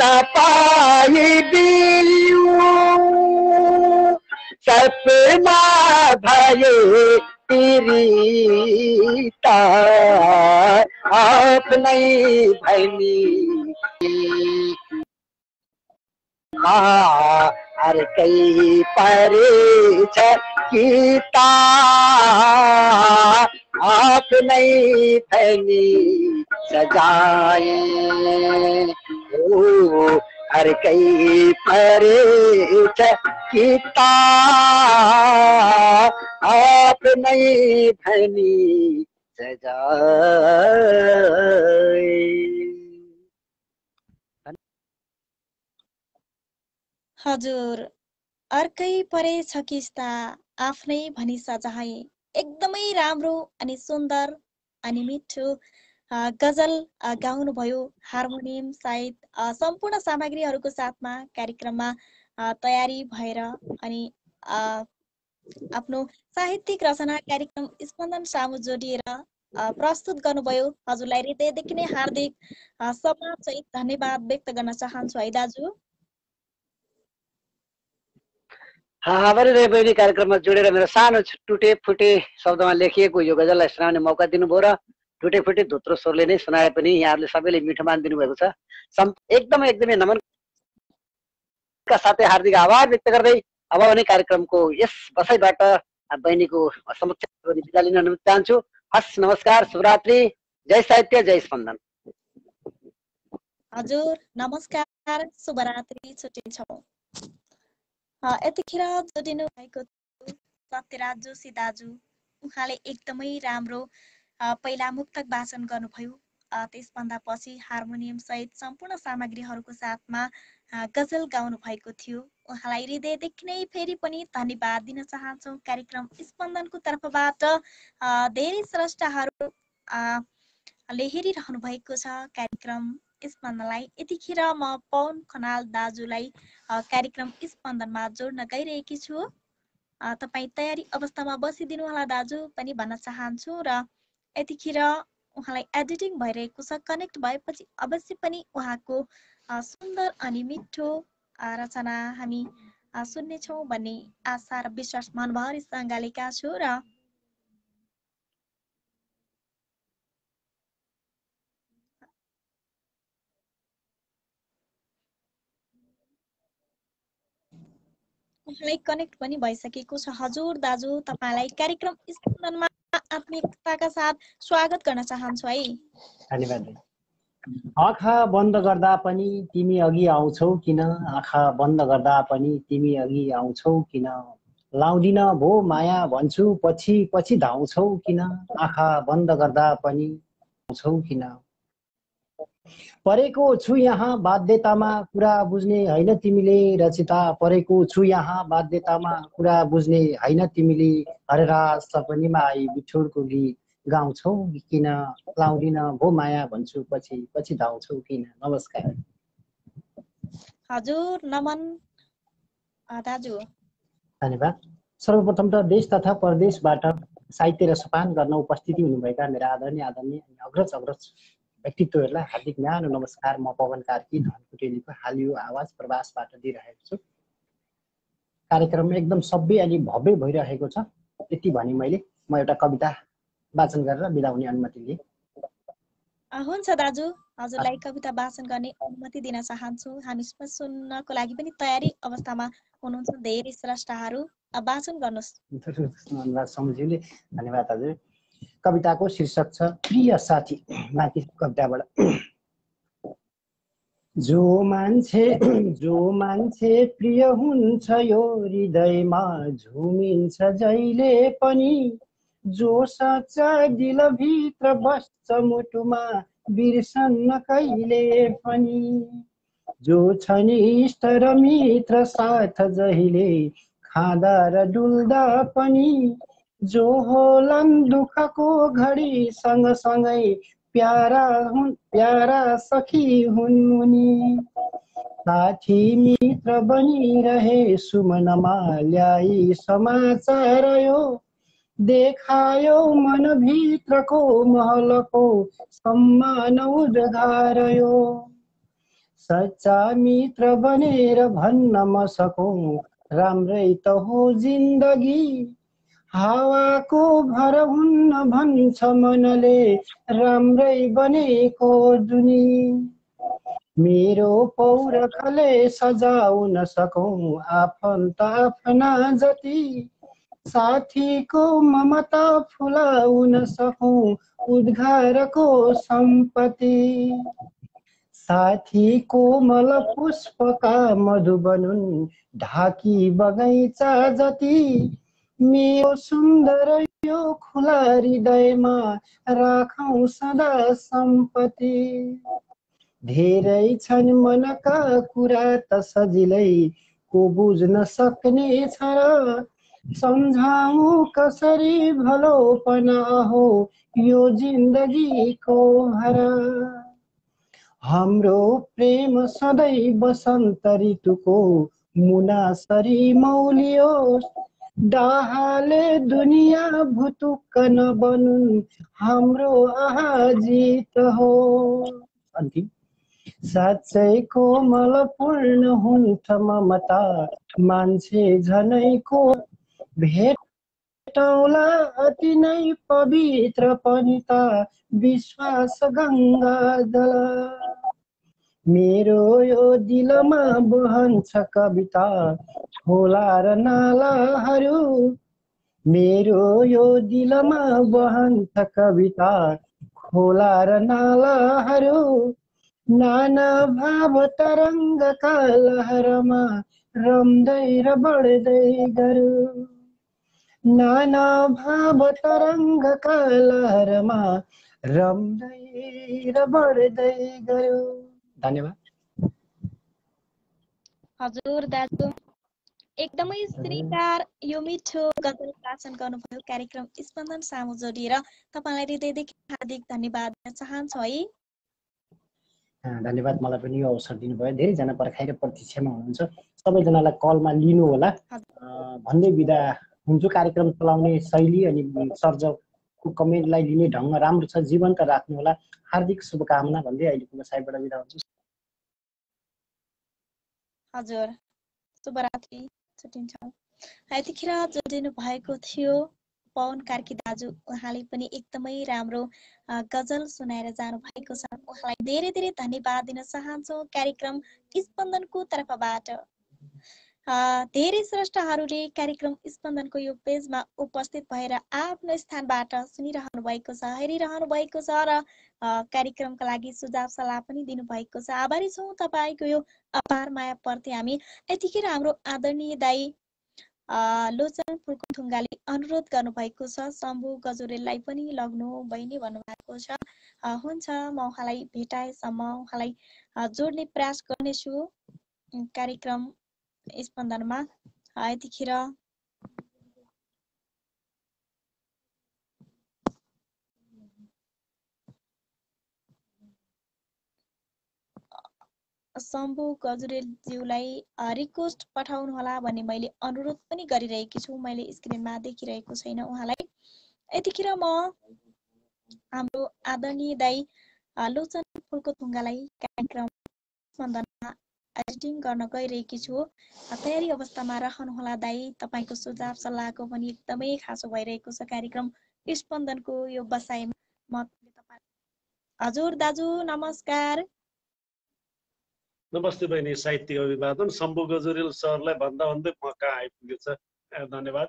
[SPEAKER 7] नपाइदियो सपना भए पीडिता आफ्नै भनी अर्कै परेछ किता आफ्नै भनी सजाए ओ अर्कै परेछ किता आफ्नै भनी सजाए
[SPEAKER 1] हजुर अर्कै परेछ किस्ता आफ्नै भनी सजाए एकदमै राम्रो अनि सुन्दर अनि मिठो गजल गाउनुभयो हार्मोनियम सहित सम्पूर्ण सामग्रीहरूको साथमा कार्यक्रममा तयारी भएर अनि आफ्नो साहित्यिक रचना कार्यक्रम स्पन्दन सामु जोडिएर प्रस्तुत गर्नुभयो। हजुरलाई हृदयदेखि नै हार्दिक सम्मान सहित धन्यवाद व्यक्त गर्न चाहन्छु है दाजु।
[SPEAKER 7] हावारी बहिनी कार्यक्रममा जोडेर मेरो सानो टुटे फुटे शब्दमा लेखिएको यो गजललाई सुनाउने मौका दिनुभयो र टुटे फुटे धुत्रो स्वरले नै सुनाए पनि यहाँहरूले सबैले मिठो मान दिनुभएको छ। एकदमै नमन। का साथै हार्दिक आभार व्यक्त गर्दै अब भने कार्यक्रमको यस बसाइबाट बहिनीको समक्ष बिदा लिन अनुमति चाहन्छु। हस्, नमस्कार, शुभरात्रि, जय साहित्य, जय स्पन्दन।
[SPEAKER 1] हजुर नमस्कार, शुभरात्रि, छुट्टिन्छौँ। यतिखेर जोडिनु भएको सत्यराज जोशी दाजु, उहाँले एकदमै राम्रो पहिला मुक्तक वाचन गर्नुभयो। त्यसभन्दा पछि हार्मोनियम सहित सम्पूर्ण सामग्रीहरूको साथमा गजल गाउनु भएको थियो। उहाँलाई हृदयदेखि नै फेरि पनि धन्यवाद दिन चाहन्छौँ। कार्यक्रम स्पन्दनको तर्फबाट धेरै स्रष्टाहरूले हेरिरहनु भएको छ कार्यक्रम स्पन्दनलाई। यतिखेर म पवन खनाल दाजुलाई कार्यक्रम स्पन्दनमा जोड्न गइरहेकी छु। तपाईँ तयारी अवस्थामा बसिदिनु होला दाजु पनि भन्न चाहन्छु। र यतिखेर उहाँलाई एडिटिङ भइरहेको छ। कनेक्ट भएपछि अवश्य पनि उहाँको सुन्दर अनि मिठो रचना हामी सुन्नेछौँ भन्ने आशा र विश्वास मनभरिसँग लिएका छु। र उहाँलाई कनेक्ट पनि भइसकेको छ। हजुर दाजु, तपाईँलाई कार्यक्रम स्पन्दनमा आत्मीयताका साथ स्वागत गर्न चाहन्छु है।
[SPEAKER 8] धन्यवाद। आँखा बन्द गर्दा पनि तिमी अघि आउँछौ किन, आँखा बन्द गर्दा पनि तिमी अघि आउँछौ किन, लाउँदिन भो माया भन्छु पछि पछि धाउँछौ किन, आँखा बन्द गर्दा पनि आउँछौ किन, परेको छु यहाँ बाध्यतामा कुरा बुझ्ने होइन तिमीले रचिता, परेको छु यहाँ बाध्यतामा कुरा बुझ्ने होइन तिमीले, हरेरा सपनीमा आई बिछोडको गीत गाउँछौ किन, लाउँदिन भो माया भन्छु पछि पछि धाउँछौ किन। नमस्कार।
[SPEAKER 1] हजुर नमन दाजु।
[SPEAKER 8] धन्यवाद। सर्वप्रथम त देश तथा परदेशबाट साहित्य र सोपान गर्न उपस्थिति हुनुभएका मेरा आदरणीय अग्रज व्यक्तित्वहरूलाई हार्दिक न्यानो नमस्कार। म पवन कार्की धनकुटेलीको हाल यो आवाज प्रवासबाट दिइरहेको छु। कार्यक्रम एकदम सभ्य अनि भव्य भइरहेको छ। यति भनी म एउटा कविता वाचन गरेर बिदा हुने अनुमति लिएँ।
[SPEAKER 1] हुन्छ दाजु, हजुरलाई कविता वाचन गर्ने अनुमति दिन चाहन्छु। हामी सुन्नको लागि पनि तयारी अवस्थामा हुनुहुन्छ धेरै स्रष्टाहरू। वाचन गर्नुहोस्।
[SPEAKER 8] धन्यवाद समझिले। धन्यवाद हजुर। कविताको शीर्षक छ प्रिय साथी। माथि कविताबाट जो मान्छे प्रिय हुन्छ यो हृदयमा झुमिन्छ जहिले पनि, जो सच्चा दिलभित्र बस्छ मुटुमा बिर्सन्न कहिले पनि, जो छन् इष्ट र मित्र साथ जहिले खाँदा र डुल्दा पनि, जो होलान् दुःखको घडी सँगसँगै प्यारा सखी हुन् उनी, साथी मित्र बनिरहे सुमनमा ल्याई समाचार यो, देखायो मनभित्रको महलको सम्मान उद्घारयो, सच्चा मित्र बनेर भन्न म सकौँ राम्रै त हो जिन्दगी, हावाको भर हुन्न भन्छ मनले राम्रै बनेको दुनी, मेरो पौरखले सजाउन सकौँ आफन्त आफ्ना जति, साथीको ममता फुलाउन सकौँ उद्घारको सम्पत्ति, साथी कोमल पुष्पका मधु बनुन् ढाकी बगैँचा जति, मेरो सुन्दर यो खुला हृदयमा राखौँ सदा सम्पत्ति, धेरै छन् मनका कुरा त सजिलै को बुझ्न सक्ने छ र, सम्झाउँ कसरी भलोपना हो यो जिन्दगीको भर, हाम्रो प्रेम सधैँ बसन्त ऋतुको मुनासरी मौलियोस्, डाहाले दुनिया भुतुक्क नबनुन् हाम्रो आजित हो। अन्तिम साँच्चै कोमल पूर्ण हुन्छ ममता मान्छे झनैको भेटौँला अति नै पवित्र पनि त विश्वास गङ्गा जल, मेरो यो दिलमा बहन्छ कविता खोला र नालाहरू मेरो यो दिलमा बहन्छ कविता खोला र नालाहरू नाना भाव तरङ्गका लहरमा रम्दै र बढ्दै गरौ नाना भाव तरङ्गका लहरमा रम्दै र बढ्दै गरौ। धन्यवाद।
[SPEAKER 1] हजुर दाजु एकदमै श्रीकार यो मिठो गजल वाचन गर्नुभयो कार्यक्रम स्पन्दन सामु जोडिएर तपाईँलाई हृदयदेखि हार्दिक धन्यवाद दिन चाहन्छु है।
[SPEAKER 8] धन्यवाद। मलाई पनि यो अवसर दिनुभयो। धेरैजना पर्खाइ र प्रतीक्षामा हुनुहुन्छ, सबैजनालाई कलमा लिनु होला भन्दै बिदा हुन्छु। कार्यक्रम चलाउने शैली अनि सर्जकको कमेन्टलाई लिने ढङ्ग राम्रो छ, जीवन्त राख्नु होला। हार्दिक शुभकामना भन्दै अहिलेको बसाइबाट बिदा हुन्छु।
[SPEAKER 1] हजुर शुभरात्रि, छुट्टिन्छौँ। यतिखेर जोडिनु भएको थियो पवन कार्की दाजु, उहाँले पनि एकदमै राम्रो गजल सुनाएर जानु भएको छ। उहाँलाई धेरै धेरै धन्यवाद दिन चाहन्छौँ कार्यक्रम स्पन्दनको तर्फबाट। धेरै स्रष्टाहरूले कार्यक्रम स्पन्दनको यो पेजमा उपस्थित भएर आफ्नो स्थानबाट सुनिरहनु भएको छ, हेरिरहनु भएको छ र कार्यक्रमका लागि सुझाव सल्लाह पनि दिनुभएको छ। आभारी छौँ तपाईँको यो अपार माया प्रति हामी। यतिखेर हाम्रो आदरणीय दाई लोचन फुल्कोथुङ्गाले अनुरोध गर्नुभएको छ शम्भु गजुरेललाई पनि लग्नु बहिनी भन्नुभएको छ। हुन्छ, म उहाँलाई भेटाएसम्म उहाँलाई जोड्ने प्रयास गर्नेछु कार्यक्रम स्पन्दनमा। यतिखेर शम्भु गजुरेलज्यूलाई रिक्वेस्ट पठाउनु होला भन्ने मैले अनुरोध पनि गरिरहेकी छु। मैले स्क्रिनमा देखिरहेको छैन उहाँलाई। यतिखेर म हाम्रो आदरणीय दाई लोचन फुल्कोथुङ्गालाई कार्यक्रम स्पन्दनमा एडिटिङ गर्न गइरहेकी छु। तयारी अवस्थामा रहनुहोला दाई। तपाईँको सुझाव सल्लाहको पनि एकदमै खासो भइरहेको छ कार्यक्रम स्पन्दनको यो बसाइमा। हजुर दाजु नमस्कार।
[SPEAKER 9] नमस्ते बहिनी। साहित्यिक अभिवादन। शम्भु गजुरेल सरलाई भन्दा भन्दै म कहाँ आइपुगेको छ। धन्यवाद।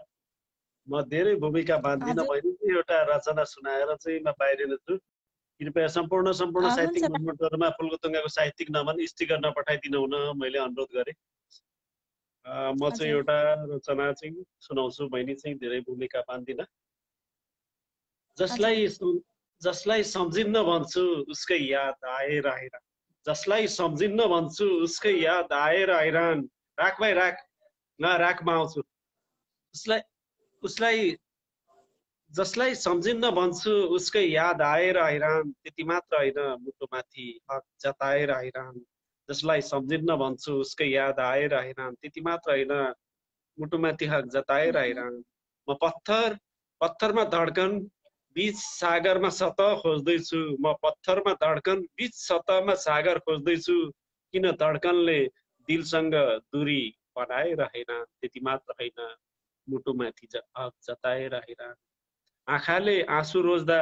[SPEAKER 9] म धेरै भूमिका बाँधिन बहिनी, एउटा रचना सुनाएर चाहिँ म बाहिरिन छु। कृपया सम्पूर्ण साहित्यिक मनोटहरूमा फुल्कोथुङ्गाको साहित्यिक नमन स्टिकर नपठाइदिनु हुन मैले अनुरोध गरेँ। म चाहिँ एउटा रचना चाहिँ सुनाउँछु बहिनी, चाहिँ धेरै भूमिका बाँधिन। जसलाई सम्झिन्न भन्छु उसकै याद आएर हैरान, जसलाई सम्झिन्न भन्छु उसकै याद आएर हैरान, राख भाइ राख, राखमा आउँछु। जसलाई सम्झिन्न भन्छु उसकै याद आएर हैरान, त्यति मात्र होइन मुटुमाथि हक जताएर हैरान। जसलाई सम्झिन्न भन्छु उसकै याद आएर हैरान, त्यति मात्र होइन मुटुमाथि हक जताएर हैरान। म पत्थरमा धड्कन बीच सागरमा सतह खोज्दैछु, म पत्थरमा धड्कन बीच सतहमा सागर खोज्दैछु। किन धड्कनले दिलसँग दूरी बनाएर हैरान, त्यति मात्र होइन मुटुमाथि हक जताएर हैरान। आँखाले आँसु रोज्दा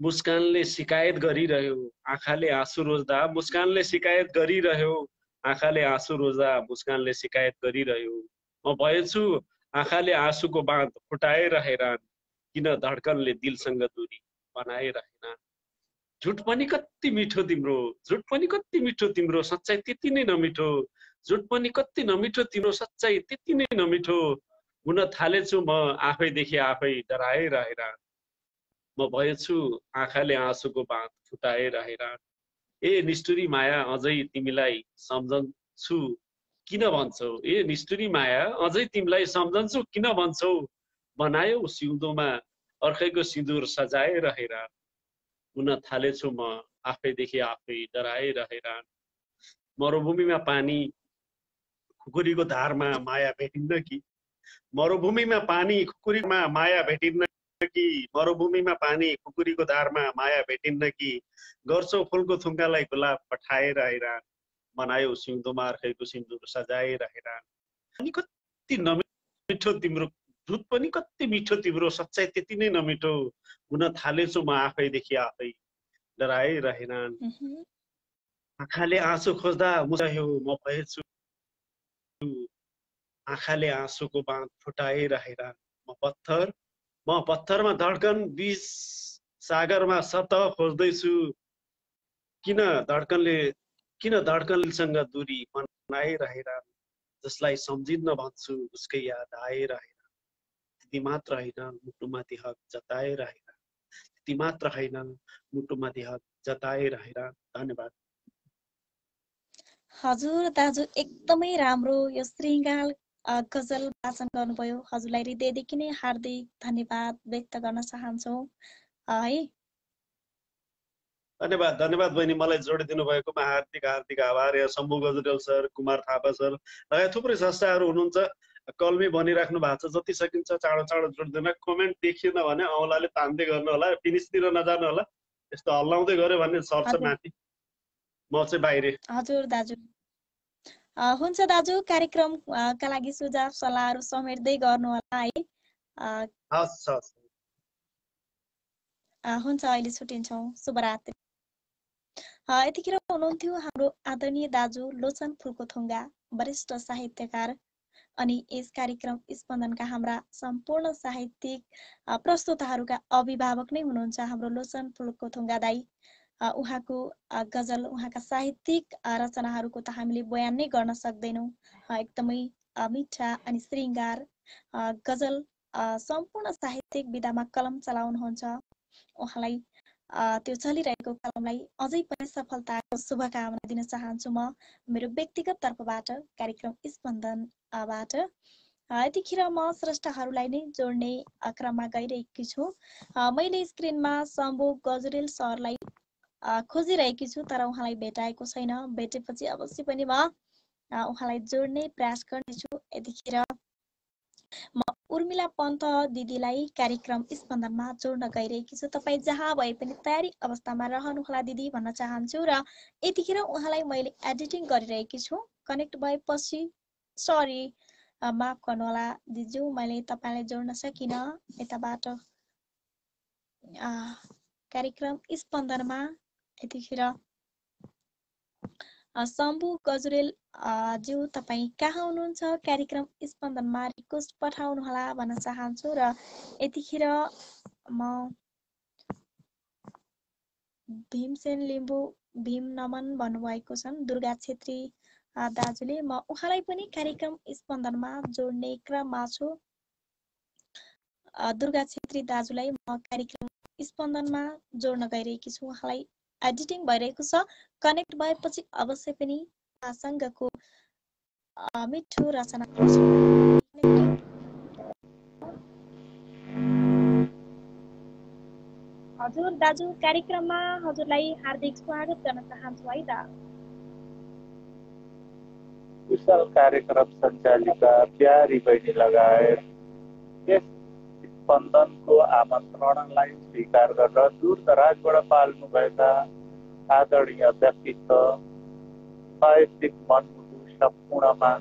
[SPEAKER 9] मुस्कानले शिकायत गरिरह्यो, आँखाले आँसु रोज्दा मुस्कानले शिकायत गरिरह्यो, आँखाले आँसु रोज्दा मुस्कानले शिकायत गरिरह्यो। म भएछु आँखाले आँसुको बाँध फुटाएर हैरान, किन धड्कनले दिलसँग दूरी बनाएर हैरान। झुट पनि कति मिठो तिम्रो, झुट पनि कति मिठो तिम्रो, सच्चाइ त्यति नै नमिठो। झुट पनि कति नमिठो तिम्रो, सच्चाइ त्यति नै नमिठो। हुन थालेछु म आफैदेखि आफै डराएर हैरान, म भएछु आँखाले आँसुको बाँध फुटाएर हैरान। ए निष्ठुरी माया अझै तिमीलाई सम्झन्छु किन भन्छौ, ए निष्ठुरी माया अझै तिमीलाई सम्झन्छु किन भन्छौ। बनायो सिउँदोमा अर्कैको सिन्दुर सजाएर हैरान, हुन थालेछु म आफैदेखि आफै डराएर हैरान। मरुभूमिमा पानी खुकुरीको धारमा माया भेटिन्न कि, मरुभूमिमा पानी खुकुरीमा माया भेटिन्न कि, मरुभूमिमा पानी खुकुरीको धारमा माया भेटिन्न कि। गर्छौ फुल्कोथुङ्गालाई गुलाब पठाएर हैरान, बनायो सिउँदोमा अर्कैको सिन्दुर सजाएर हैरान। अनि कति नमिठो तिम्रो, झुट पनि कति मिठो तिम्रो, सच्चाइ त्यति नै नमिठो। हुन थालेछु म आफैदेखि आफै डराएर हैरान। आँखाले आँसु खोज्दा मुसायो म भएछु, आँखाले आँसुको बाँध फुटाएर हैरान। म पत्थरमा धड्कन बीच सागरमा सतह खोज्दैछु। किन धड्कनसँग दूरी बनाएर हैरान। जसलाई सम्झिन्न भन्छु उसकै याद आएर हैरान। त्यति मात्र होइन मुटुमाथि हक जताएर हैरान। त्यति मात्र होइन मुटुमाथि हक जताएर हैरान। धन्यवाद।
[SPEAKER 1] हजुर दाजु एकदमै राम्रो यो श्रृङ्गार गजल वाचन गर्नुभयो। हजुरलाई हृदयदेखि नै हार्दिक धन्यवाद व्यक्त गर्न चाहन्छौँ है।
[SPEAKER 9] धन्यवाद बहिनी, मलाई जोडिदिनु भएकोमा हार्दिक आभार। यहाँ शम्भु गजरेल सर, कुमार थापा सर लगायत थुप्रै संस्थाहरू हुनुहुन्छ। कलमी भनिराख्नु भएको छ, जति सकिन्छ चाँडो जोडिदिनु। कमेन्ट देखिएन भने औँलाले तान्दै गर्नु होला, फिनिसतिर नजानु होला। यस्तो हल्लाउँदै गऱ्यो भने सर्छ माथि। म चाहिँ बाहिर।
[SPEAKER 1] हजुर दाजु हुन्छ दाजु, कार्यक्रमका लागि सुझाव सल्लाहहरू समेट्दै गर्नु होला है।
[SPEAKER 9] हस्।
[SPEAKER 1] हुन्छ, अहिले छुट्टिन्छौँ। शुभरात्रि। यतिखेर हुनुहुन्थ्यो हाम्रो आदरणीय दाजु लोचन फुल्कोथुङ्गा, वरिष्ठ साहित्यकार अनि यस कार्यक्रम स्पन्दनका हाम्रा सम्पूर्ण साहित्यिक प्रस्तुताहरूका अभिभावक नै हुनुहुन्छ हाम्रो लोचन फुल्कोथुङ्गा दाई। उहाँको गजल, उहाँका साहित्यिक रचनाहरूको त हामीले बयान नै गर्न सक्दैनौँ। एकदमै मिठा अनि श्रृङ्गार गजल सम्पूर्ण साहित्यिक विधामा कलम चलाउनुहुन्छ। उहाँलाई त्यो चलिरहेको कलमलाई अझै पनि सफलताको शुभकामना दिन चाहन्छु म मेरो व्यक्तिगत तर्फबाट, कार्यक्रम स्पन्दनबाट। यतिखेर म स्रष्टाहरूलाई नै जोड्ने क्रममा गइरहेकी छु। मैले स्क्रिनमा शम्भु गजरेल सरलाई खोजिरहेकी छु, तर उहाँलाई भेटाएको छैन। भेटेपछि अवश्य पनि म उहाँलाई जोड्ने प्रयास गर्नेछु। यतिखेर म उर्मिला पन्त दिदीलाई कार्यक्रम स्पन्दनमा जोड्न गइरहेकी छु। तपाईँ जहाँ भए पनि तयारी अवस्थामा रहनुहोला दिदी भन्न चाहन्छु। र यतिखेर उहाँलाई मैले एडिटिङ गरिरहेकी छु। कनेक्ट भएपछि सरी, माफ गर्नुहोला दिजु, मैले तपाईँलाई जोड्न सकिनँ यताबाट। कार्यक्रम स्पन्दनमा यतिखेर शम्भु गजरेल ज्यू, तपाईँ कहाँ हुनुहुन्छ? कार्यक्रम स्पन्दनमा रिक्वेस्ट पठाउनुहोला भन्न चाहन्छु। र यतिखेर म भीमसेन लिम्बू, भीम नमन भन्नुभएको छन् दुर्गा छेत्री दाजुले। म उहाँलाई पनि कार्यक्रम स्पन्दनमा जोड्ने क्रममा छु। दुर्गा छेत्री दाजुलाई म कार्यक्रम स्पन्दनमा जोड्न गइरहेकी छु। उहाँलाई एडिटिङ भइरहेको छ। कनेक्ट भएपछि अवश्य पनि उहाँसँगको मिठो रचना। हजुर दाजु, कार्यक्रममा हजुरलाई हार्दिक स्वागत गर्न चाहन्छु है त।
[SPEAKER 10] कुशल कार्यक्रम सञ्चालिका प्यारी बहिनी लगायत यस स्पन्दनको आमन्त्रणलाई स्वीकार गरेर दूर दराजबाट पाल्नुभएका आदरणीय व्यक्तित्व, साहित्यिक मनमुटु सम्पूर्णमा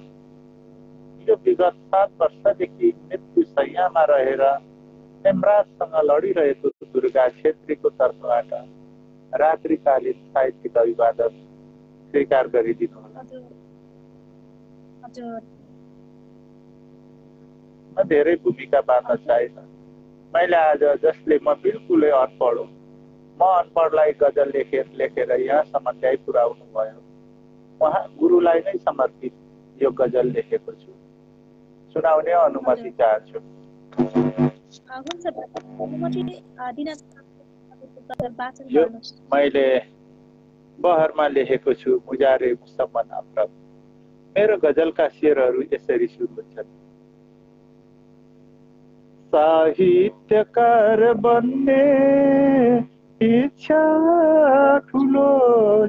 [SPEAKER 10] यो विगत 7 वर्षदेखि मृत्यु शय्यामा रहेर हेमराजसँग लडिरहेको दुर्गा छेत्रीको तर्फबाट रात्रिकालीन साहित्यिक अभिवादन स्वीकार गरिदिनु होला। म धेरै भूमिका बाँध्न छैन। मैले आज जसले म बिल्कुलै अनपढ हो, म अनपढलाई गजल लेखेर यहाँसम्म ल्याइ पुर्याउनु भयो, उहाँ गुरुलाई नै समर्पित यो गजल लेखेको छु। सुनाउने अनुमति चाहन्छु। यो मैले बहरमा लेखेको छु, मुजारे मुसम्मन अफरब। मेरो गजलका शेरहरू यसरी सुरु हुन्छन्। साहित्यकार बन्ने इच्छा ठुलो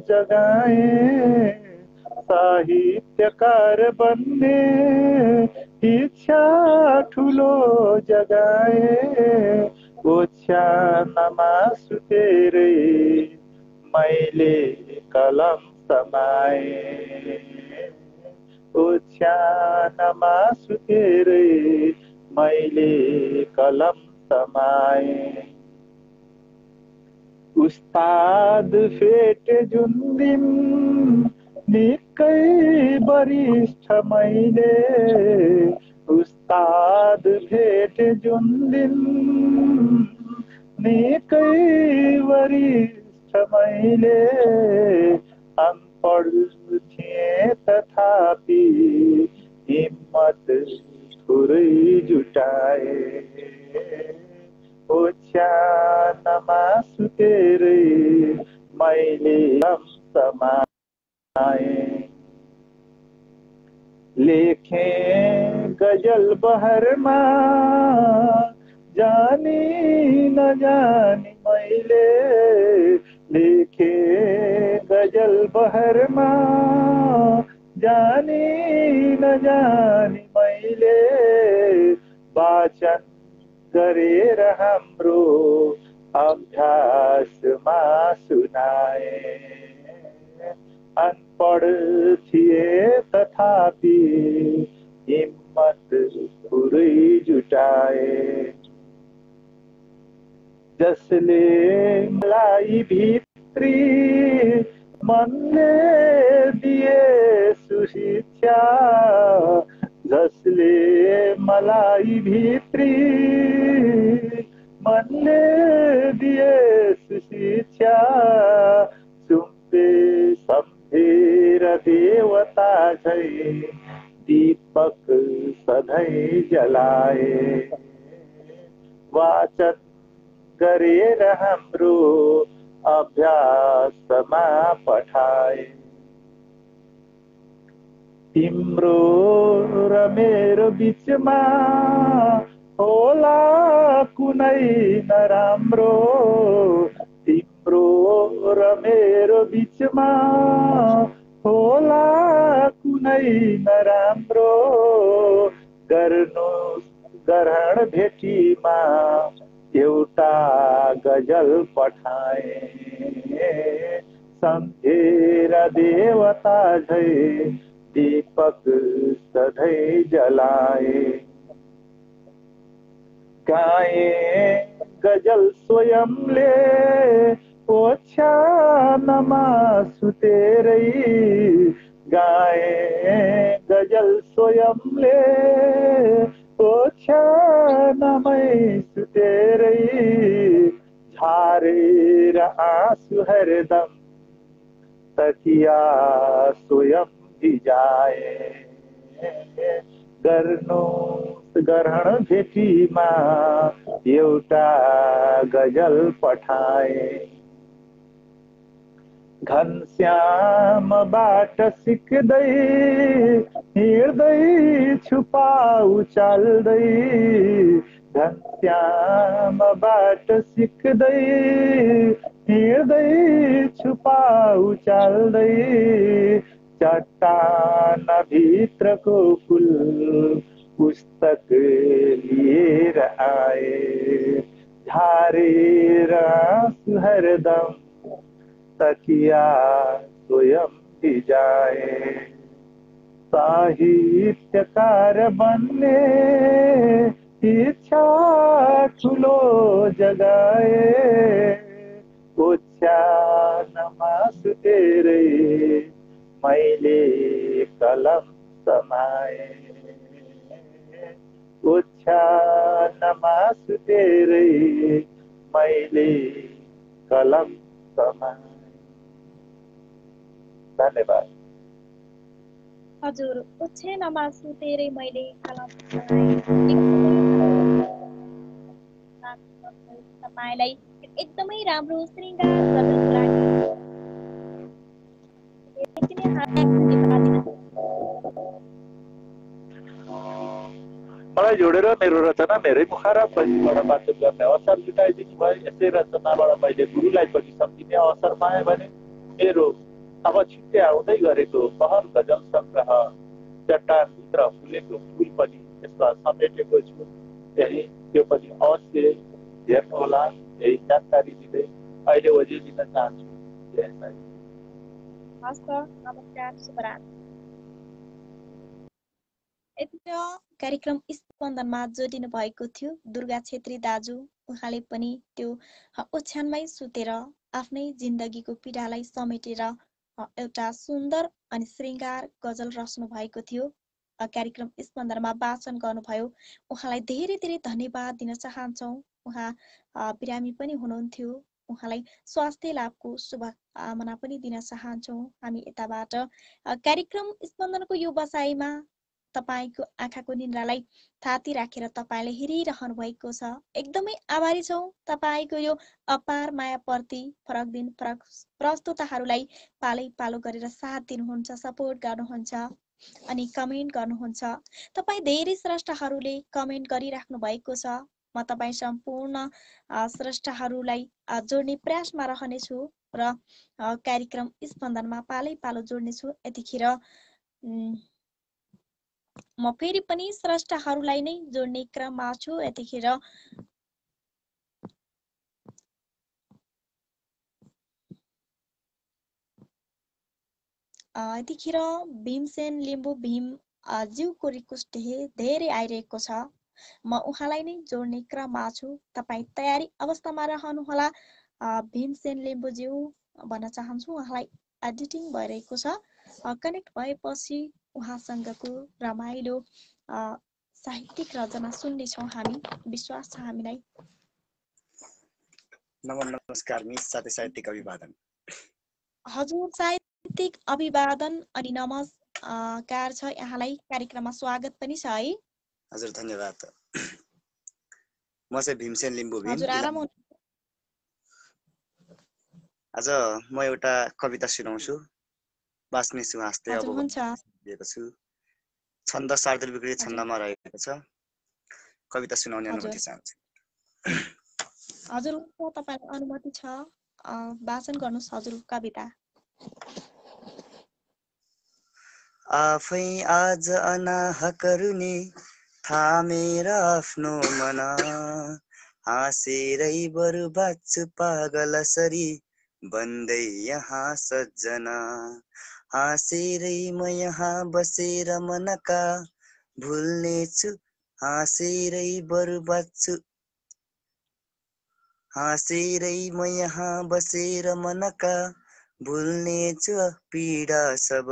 [SPEAKER 10] जगाए, साहित्यकार बन्ने इच्छा ठुलो जगाए, ओछ्यानमा सुतेरै मैले कलम समाए, ओछ्यानमा सुतेरै मैले कलम समाए। उस्ताद भेटे जुन दिन निकै वरिष्ठ मैले उस्ताद भेटे जुन दिन निकै वरिष्ठ मैले अनपढ थिएँ तथापि हिम्मत थोरै जुटाए ओछ्यानमा सुतेरै मैले समाए लेखे गजल बहरमा जानी नजानी मैले लेखे गजल बहरमा जानी नजानी मैले वाचन गरेर हाम्रो अभ्यासमा सुनाए अनपढ थिए तथापि हिम्मत पुरै जुटाए जसले मलाई भित्री मनले दिए सुशिक्षा जसले मलाई भित्री मनले दिए सुशिक्षा सुम्पे सम्झेर देवता झै दीपक सधैँ जलाए वाचन गरेर हाम्रो अभ्यासमा पठाए तिम्रो र मेरो बिचमा होला कुनै नराम्रो तिम्रो र मेरो बिचमा होला कुनै नराम्रो गर्नुहोस् ग्रहण भेटीमा एउटा गजल पठाए सम्झेर देवता झै दीपक सधैँ जलाए गाए गजल स्वयंले ओछ्यानमा सुतेरै गाए गजल स्वयंले ओछ्यानमै सुतेरै झारेर आँसु हरदम तकिया स्वयं भिजाए गर्नुहोस् ग्रहण भेटीमा एउटा गजल पठाए घनश्यामबाट सिक्दै हिँड्दै छुपाउ चाल्दै घनश्यामबाट सिक्दै हिँड्दै छुपाउ चाल्दै चट्टान भित्रको फुल पुस्तक लिएर आए झारेर आँसु हरदम तकिया स्वयं भिजाए साहित्यकार बन्ने इच्छा ठुलो जगाए ओछ्यानमा सुतेरै मैले कलम समाए ओछ्यानमा सुतेरै मैले कलम समाए धन्यवाद
[SPEAKER 1] हजुर ओछ्यानमा सुतेरै मैले कलम तपाईँलाई एकदमै राम्रो श्रृङ्गार गर्नको लागि
[SPEAKER 10] मलाई जोडेर मेरो रचना मेरै मुखार पहिलेबाट वाचन गर्ने अवसर जुटाइदिनु भयो यसै रचनाबाट मैले गुरुलाई पनि सम्झिने अवसर पाएँ भने मेरो अब छिट्टै आउँदै गरेको बहर गजल सङ्ग्रह चट्टानभित्र फुलेको फुल पनि यसमा समेटेको छु यही त्यो पनि अवश्य हेर्नुहोला यही जानकारी दिँदै अहिले ओझी दिन चाहन्छु
[SPEAKER 1] नमस्कार शुभरात्री यति कार्यक्रम स्पन्दनमा जोडिनु भएको थियो दुर्गा छेत्री दाजु उहाँले पनि त्यो ओछ्यानमै सुतेर आफ्नै जिन्दगीको पीडालाई समेटेर एउटा सुन्दर अनि श्रृङ्गार गजल रच्नु भएको थियो। कार्यक्रम स्पन्दनमा वाचन गर्नुभयो। उहाँलाई धेरै धेरै धन्यवाद दिन चाहन्छौँ। उहाँ बिरामी पनि हुनुहुन्थ्यो। उहाँलाई स्वास्थ्य लाभको शुभकामना पनि दिन चाहन्छौँ हामी यताबाट। कार्यक्रम स्पन्दनको यो बसाइमा तपाईको आँखाको निन्द्रालाई थाती राखेर तपाईले हेरिरहनु भएको छ। एकदमै आभारी छौँ तपाईको यो अपार मायाप्रति। फरक दिन फरक प्रस्तुताहरूलाई पालै पालो गरेर साथ दिनुहुन्छ, सपोर्ट गर्नुहुन्छ अनि कमेन्ट गर्नुहुन्छ। तपाईँ धेरै स्रष्टाहरूले कमेन्ट गरिराख्नु भएको छ। म तपाईँ सम्पूर्ण स्रष्टाहरूलाई जोड्ने प्रयासमा रहनेछु र कार्यक्रम स्पन्दनमा पालै पालो जोड्नेछु। यतिखेर म फेरि पनि स्रष्टाहरूलाई नै जोड्ने क्रममा छु। यतिखेर भीमसेन लिम्बू भीम ज्यूको रिक्वेस्ट धेरै आइरहेको छ। म उहाँलाई नै जोड्ने क्रममा छु। तपाईँ तयारी अवस्थामा रहनुहोला। भीमसेन लिम्बू ज्यू भन्न चाहन्छु, उहाँलाई एडिटिङ भइरहेको छ। कनेक्ट भएपछि उहाँसँगको रमाइलो साहित्यिक रचना सुन्नेछौँ हामी। विश्वास छ हामीलाई।
[SPEAKER 11] नमस्कार मिस, साथै साहित्यिक अभिवादन।
[SPEAKER 1] हजुर, साहित्यिक अभिवादन अनि नमस्कार छ यहाँलाई। कार्यक्रममा स्वागत पनि छ है।
[SPEAKER 11] हजुर धन्यवाद। म चाहिँ भीमसेन लिम्बू भीम।
[SPEAKER 1] हजुर आराम।
[SPEAKER 11] आज म एउटा कविता सुनाउँछु। बास्ने छु हाँस्दै अब दिएको छु। छन्द शार्दूल विकृति छन्दमा रहेको छ। कविता सुनाउने अनुमति चाहन्छु।
[SPEAKER 1] हजुर तपाईलाई अनुमति छ, वाचन गर्नुस् हजुर कविता।
[SPEAKER 11] आफै आज अनाहक रुने थामेर आफ्नो मन, हाँसेरै बरु बाँच्छु पागल सरी बन्दै यहाँ सज्जना। हाँसेरै म यहाँ बसेर मनका भुल्नेछु, हाँसेरै बरु बाँच्छु। हाँसेरै म यहाँ बसेर मनका भुल्नेछु पीडा सब,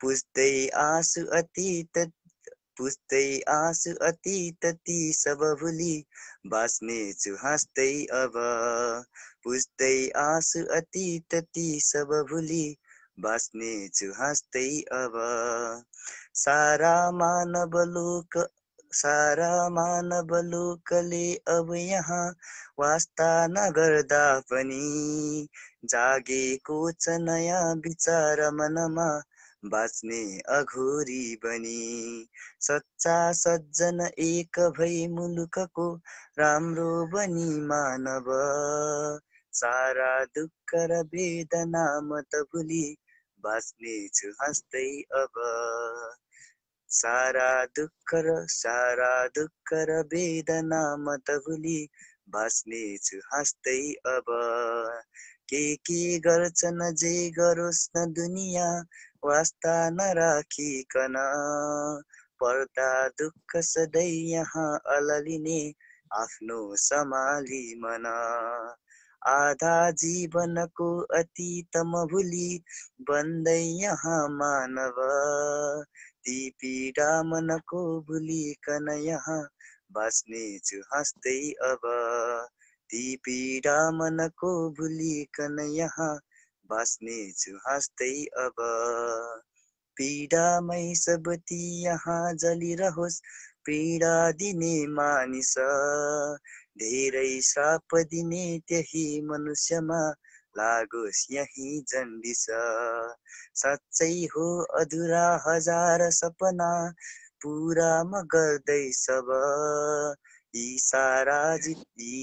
[SPEAKER 11] पुस्दै आँसु अतीत ती सब भुली बाँच्नेछु हाँस्दै अब। पुस्दै आँसु अतीत ती सब भुली बाँच्नेछु हाँस्दै अब। सारा मानव लोकले अब यहाँ वास्ता नगर्दा पनि जागेको छ नयाँ विचार मनमा, बाँच्ने अघोरी बनी। सच्चा सज्जन एक भई मुलुकको राम्रो बनी मानव, सारा दुःख र वेदना म त भुली बाँच्नेछु हाँस्दै अब। सारा दुःख र वेदना म त भुली बाँच्नेछु हाँस्दै अब। के गर्छन् जे गरोस् न दुनिया वास्ता नराखिकन, पर्दा दुःख सधैँ यहाँ अललिने आफ्नो सम्हाली मन। आधा जीवनको अतीत म भुली बन्दै यहाँ मानव, ती पीडा मनको भुलिकन यहाँ बाँच्नेछु हाँस्दै अब। ती पीडा मनको भुलिकन यहाँ बाँच्नेछु हाँस्दै अब। पीडामै सब ती यहाँ जलिरहोस् पीडा दिने मानिस, धेरै श्राप दिने त्यही मनुष्यमा लागोस् यही जन्डिस। साँच्चै हो अधुरा हजार सपना पुरा म गर्दै सब, यी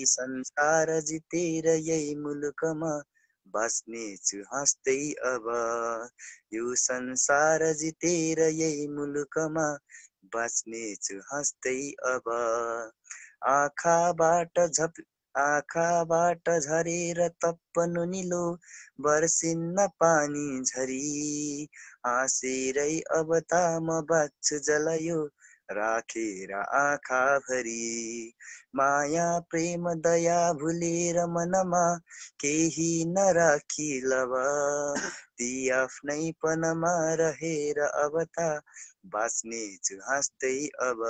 [SPEAKER 11] संसार जितेर यही मुलुकमा बाँच्नेछु हाँस्दै अब। यो संसार जितेर यही मुलुकमा बाँच्नेछु हाँस्दै अब। आँखाबाट झरेर तप्पनु निलो बर्सिन्न पानी झरी, हाँसेरै अब त म बाँच्छु जलायो राखेर आँखाभरि माया प्रेम दया भुलेर मनमा केही नराखी लव ती आफ्नै पनमा रहेर अब त बाँच्ने छु हाँस्दै अब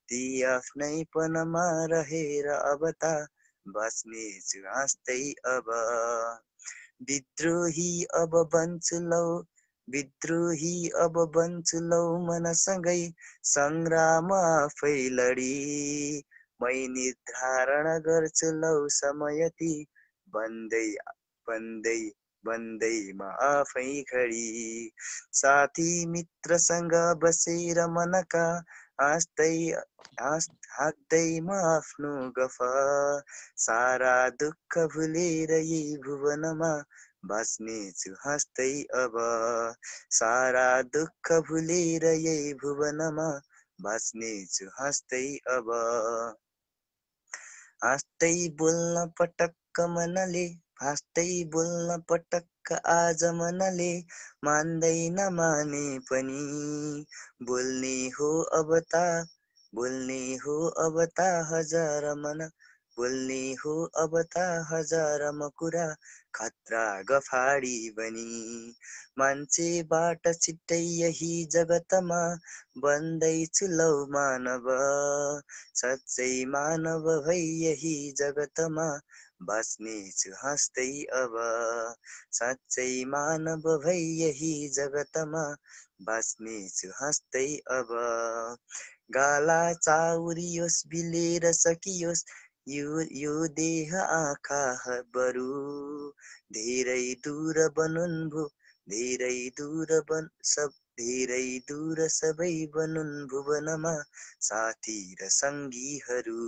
[SPEAKER 11] ती आफ्नै पनमा रहेर अब त बाँच्ने छु हाँस्दै अब विद्रोही अब बन्छु लौ विद्रोही अब बन्छु लौ मनसँगै सङ्ग्राम आफै लडी मै निर्धारण गर्छु लौ समयति बन्दै बन्दै बन्दैमा आफै घडी साथी मित्रसँग बसेर मनका हाँस्दैमा आफ्नो गफ सारा दुःख भुलेर यही भुवनमा बाँच्ने छु हाँस्दै अब सारा दुःख भुलेर यही भुवनमा बाँच्ने छु हाँस्दै अब हाँस्दै बोल्न पटक्क मनले हाँस्दै बोल्न पटक्क आज मनले मान्दैन माने पनि बोल्ने हो अब त हजार मन बोल्ने हो अब त हजारमा कुरा खतरा गफाडी बनी मान्छेबाट छिट्टै यही जगतमा बन्दैछु लौ मानव सच्चै मानव भई यही जगतमा बाँच्ने छु हाँस्दै अब सच्चै मानव भई यही जगतमा बाँच्ने छु हाँस्दै अब गाला चाउरियोस् बिलेर सकियोस् यो देह आँखा बरु धेरै दूर बनुन् भो धेरै दूर सबै बनुन् भुवनमा साथी र सङ्गीहरू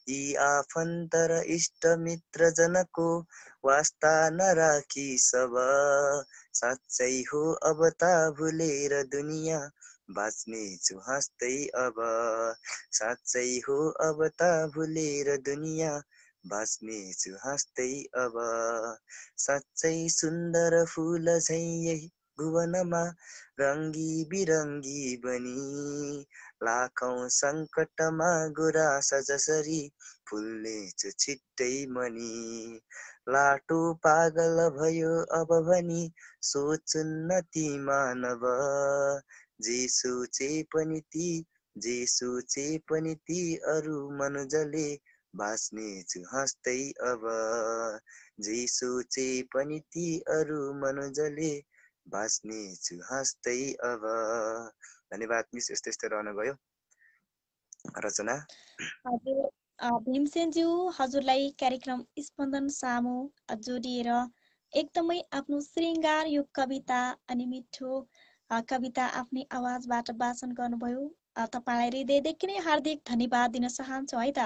[SPEAKER 11] यी आफन्त र इष्ट मित्र जनको वास्ता नराखी सब साँच्चै हो अब त भुलेर दुनिया बाँच्ने छु हाँस्दै अब साँच्चै हो अब त भुलेर दुनिया बाँच्ने छु हाँस्दै अब साँच्चै सुन्दर फुल झै यही भुवनमा रङ्गी बिरङ्गी बनी लाखौं सङ्कटमा गुराँस जसरी फुल्ने छु छिट्टै मनी लाटो पागल भयो अब भनी सोचुन्न ती मानव जे सोचे पनि ती अरू मनुजले बाँच्ने छु हाँस्दै अब जे सोचे पनि ती अरू मनुजले बाँच्ने छु हाँस्दै अब धन्यवाद मिस यस्तो यस्तो रहनु भयो रचना
[SPEAKER 1] हजुर भीमसेनज्यू हजुरलाई कार्यक्रम स्पन्दन सामु जोडिएर एकदमै आफ्नो श्रृङ्गार यो कविता अनि मिठो कविता आफ्नै आवाजबाट वाचन गर्नुभयो तपाईँलाई हृदयदेखि नै हार्दिक धन्यवाद दिन चाहन्छु है त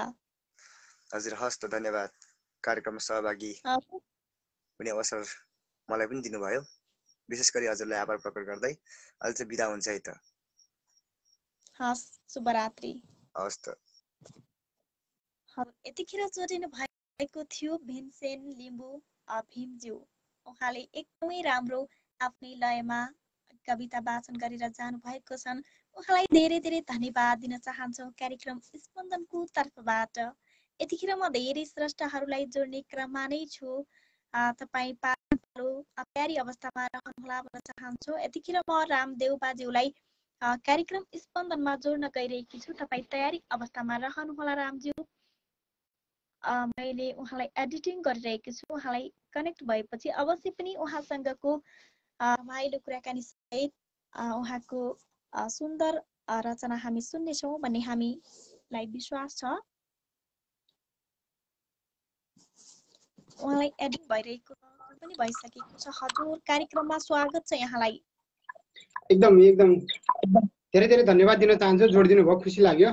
[SPEAKER 11] हजुर हस् त धन्यवाद कार्यक्रममा सहभागी हुने अवसर मलाई पनि दिनुभयो विशेष गरी हजुरलाई आभार प्रकट गर्दै अहिले चाहिँ बिदा हुन्छ है त
[SPEAKER 1] हस् शुभरात्रि
[SPEAKER 11] हस् त
[SPEAKER 1] यतिखेर जोडिनु भएको थियो भीमसेन लिम्बू भीमज्यू उहाँले एकदमै राम्रो आफ्नै लयमा कविता वाचन गरेर जानु भएको छन् उहाँलाई धेरै धेरै धन्यवाद दिन चाहन्छौँ कार्यक्रम स्पन्दनको तर्फबाट यतिखेर म धेरै स्रष्टाहरूलाई जोड्ने क्रममा नै छु तपाईँ प्यारी अवस्थामा रहनुहोला भन्न चाहन्छु यतिखेर म रामदेव बाज्यूलाई कार्यक्रम स्पन्दनमा जोड्न गइरहेकी छु तपाईँ तयारी अवस्थामा रहनुहोला रामज्यू मैले उहाँलाई एडिटिङ गरिरहेकी छु उहाँलाई कनेक्ट भएपछि अवश्य पनि उहाँसँगको रमाइलो कुराकानी सहित उहाँको सुन्दर रचना हामी सुन्नेछौँ भन्ने हामीलाई विश्वास छ उहाँलाई एडिट भइरहेको पनि भइसकेको छ हजुर कार्यक्रममा स्वागत छ यहाँलाई
[SPEAKER 12] एकदम धेरै धेरै धन्यवाद दिन चाहन्छु जोडिदिनु भयो खुसी लाग्यो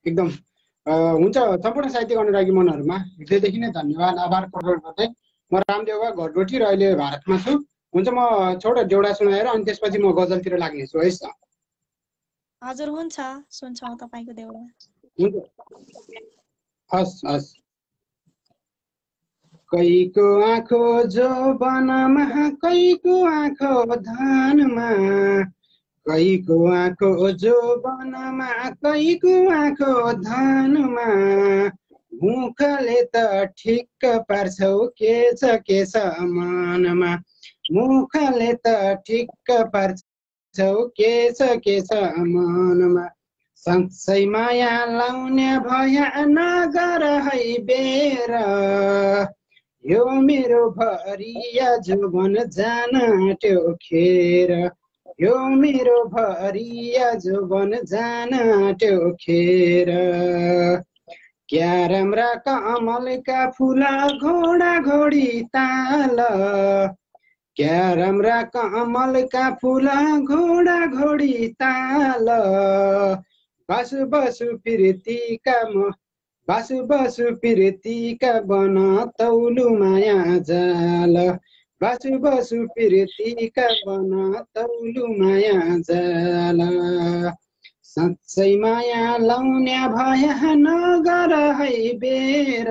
[SPEAKER 12] एकदम हुन्छ सम्पूर्ण साहित्यिक अनुरागी मनहरूमा हृदयदेखि नै धन्यवाद आभार प्रकट गर्दै म रामदेव घरगोटी र अहिले भारतमा छु हुन्छ म छोटो देउडा सुनाएर अनि त्यसपछि म गजलतिर लाग्नेछु है त
[SPEAKER 1] हजुर हुन्छ सुन्छौँ तपाईको देउडा
[SPEAKER 12] हुन्छ हस् कैको आँखो जो वनमा कैको आँखो धानमा कैको आँखो जोबनमा कैको आँखो धनमा मुखले त ठिक्क पार्छौ के छ मनमा मुखले त ठिक्क पार्छौ के छ मनमा साँच्चै माया लाउने भया नगर है बेर यो मेरो भरिया जुबन जान आँट्यो खेर यो मेरो भरिया जुबन जान आँट्यो खेर क्या राम्रा कमलका फुला घोडा घोडी ताल क्या राम्रा कमलका फुला घोडा घोडी ताल बासु बासु प्रीतिका म बासु बासु प्रीतिका बन तौलु माया जाल बासु बासु प्रीतिका बन तौलु माया जाल साँच्चै माया लाउने भया नगर है बेर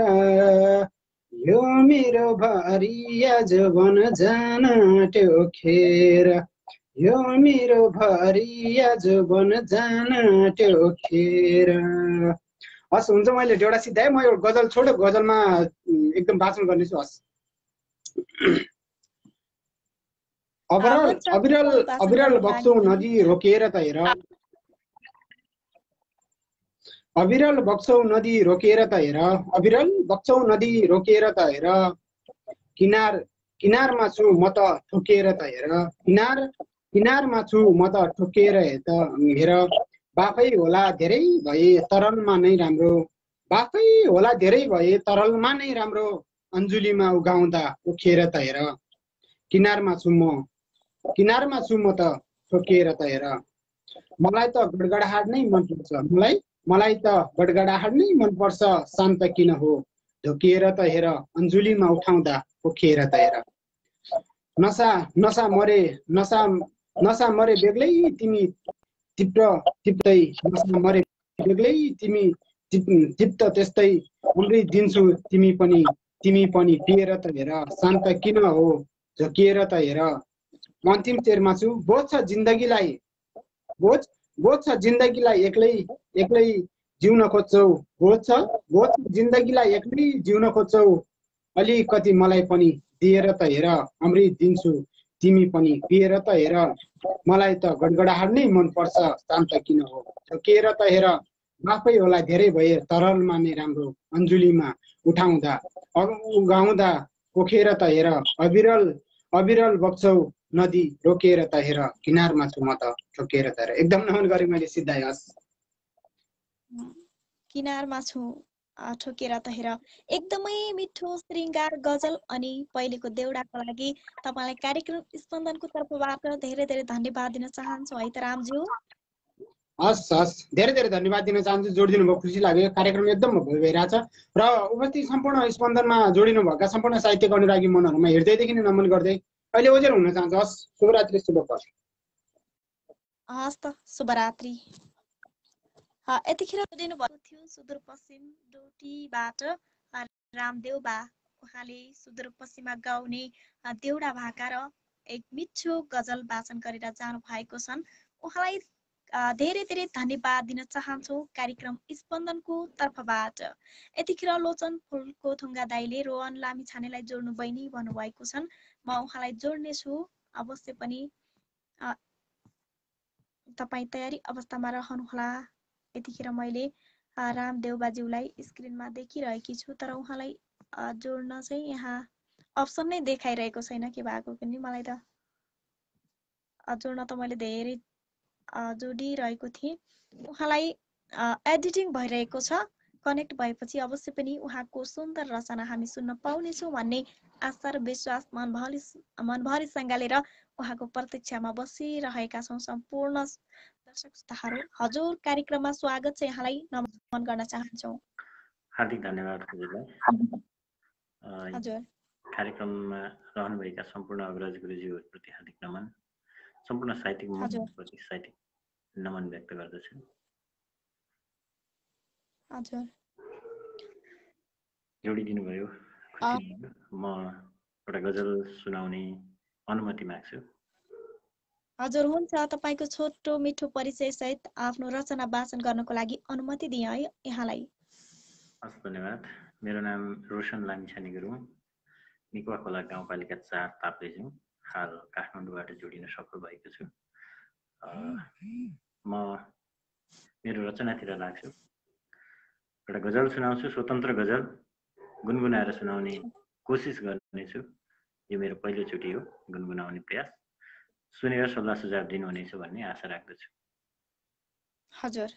[SPEAKER 12] यो मेरो भरिया जुबन जान आँट्यो खेर यो मेरो भरिया जुबन जान आँट्यो खेर। हस् हुन्छ, मैले एउटा सिधाएँ। म एउटा गजल छोडो, गजलमा एकदम वाचन गर्नेछु। हस् अविरल बग्छौ नदी रोकेर त हेर अविरल बग्छौ नदी रोकेर त हेर अविरल बग्छौ नदी रोकेर त हेर किनारमा छु म त ठोकेर त हेर किनारमा छु म त ठोकेर हेर बाफै होला धेरै भए तरलमा नै राम्रो बाफै होला धेरै भए तरलमा नै राम्रो अन्जुलीमा उगाउँदा उखेर त हेर किनारमा छु म त ठोकेर त हेर मलाई त गडगडाहाट नै मनपर्छ मलाई त गडगडाहाट नै मनपर्छ शान्त किन हो ढोकिएर त हेर अन्जुलीमा उठाउँदा पोखेर त हेर नसा मरे बेग्लै तिमी टिप्दै नसा मरे बेग्लै तिमी टिप्त त्यस्तै अमृत दिन्छु तिमी पनि पिएर त हेर शान्त किन हो झोकिएर त हेर अन्तिम शेरमा छु बोझ छ जिन्दगीलाई एक्लै जिउन खोज्छौ बोझ जिन्दगीलाई एक्लै जिउन खोज्छौ अलिकति मलाई पनि दिएर त हेर अमृत दिन्छु तिमी पनि पिएर त हेर मलाई त गडगडाहाट नै मनपर्छ शान्त किन हो झोकिएर त हेर बाफै होला धेरै भए तरलमा नै राम्रो अन्जुलीमा उगाउँदा पोखेर त हेर अविरल बग्छौ नदी रोकेर त हेर किनारमा छु म त ठोकेर त हेर। एकदम नमन गरे मैले सिधाएँ। हस्
[SPEAKER 1] किनारमा छु ठोकेर त हेर। एकदमै मिठो श्रृङ्गार गजल अनि पहिलेको देउडाको लागि तपाईँलाई कार्यक्रम स्पन्दनको तर्फबाट धेरै धेरै धन्यवाद दिन चाहन्छु है त रामज्यू।
[SPEAKER 12] हस् धेरै धेरै धन्यवाद दिन चाहन्छु। जोडिदिनु भयो, खुसी लाग्यो। कार्यक्रम एकदम भइरहेछ र उपस्थित सम्पूर्ण स्पन्दनमा जोडिनु भएका सम्पूर्ण साहित्यिक अनुरागी मनहरूमा हृदयदेखि नै नमन गर्दै अहिले ओजेर हुन चाहन्छु। हस् शुभरात्रि, शुभ पल।
[SPEAKER 1] हस् त शुभरात्रि। यतिखेर दिनुभएको थियो सुदूरपश्चिम डोटीबाट रामदेव बा। उहाँले सुदूरपश्चिममा गाउने देउडा भाका र एक मिठो गजल वाचन गरेर जानु भएको छन्। उहाँलाई धेरै धेरै धन्यवाद दिन चाहन्छु कार्यक्रम स्पन्दनको तर्फबाट। यतिखेर लोचन फुलको थुङ्गा दाइले रोहन लामिछानेलाई जोड्नु बहिनी भन्नुभएको छन्। म उहाँलाई जोड्नेछु अवश्य पनि। तपाईँ तयारी अवस्थामा रहनुहोला। यतिखेर मैले रामदेव बाज्यूलाई स्क्रिनमा देखिरहेकी छु, तर उहाँलाई जोड्न चाहिँ यहाँ अप्सन नै देखाइरहेको छैन के भएको पनि। मलाई त जोड्न त मैले धेरै जोडिरहेको थिएँ। उहाँलाई एडिटिङ भइरहेको छ। कनेक्ट भएपछि अवश्य पनि उहाँको सुन्दर रचना हामी सुन्न पाउनेछौँ भन्ने आशा र विश्वास मनभरिसँग लिएर उहाँको प्रतीक्षामा बसिरहेका छौँ सम्पूर्ण दर्शक श्रोताहरू। हजुर, कार्यक्रममा स्वागत छ, यहाँलाई नमन गर्न चाहन्छौँ।
[SPEAKER 13] हार्दिक धन्यवाद हजुरलाई।
[SPEAKER 1] हजुर,
[SPEAKER 13] कार्यक्रममा रहनुभएका सम्पूर्ण अग्रज गुरुजीहरूप्रति हार्दिक नमन, सम्पूर्ण साहित्यिक मनप्रति साहित्यिक नमन व्यक्त गर्दछु।
[SPEAKER 1] हजुर,
[SPEAKER 13] जोडिदिनु भयो, खुसी लाग्यो। म एउटा गजल सुनाउने अनुमति माग्छु।
[SPEAKER 1] हजुर हुन्छ, तपाईँको छोटो मिठो परिचय सहित आफ्नो रचना वाचन गर्नको लागि अनुमति दिए है यहाँलाई।
[SPEAKER 13] हस्, धन्यवाद। मेरो नाम रोशन लामिछाने गुरुङ, निकुवा खोला गाउँपालिका 4 ताप्लेजुङ, हाल काठमाडौँबाट जोडिन सफल भएको छु। म मेरो रचनातिर लाग्छु। एउटा गजल सुनाउँछु, स्वतन्त्र गजल गुनगुनाएर सुनाउने कोसिस गर्नेछु। यो मेरो पहिलोचोटि हो गुनगुनाउने प्रयास। सुनेर सल्लाह सुझाव दिनुहुनेछ भन्ने आशा राख्दछु।
[SPEAKER 1] हजुर।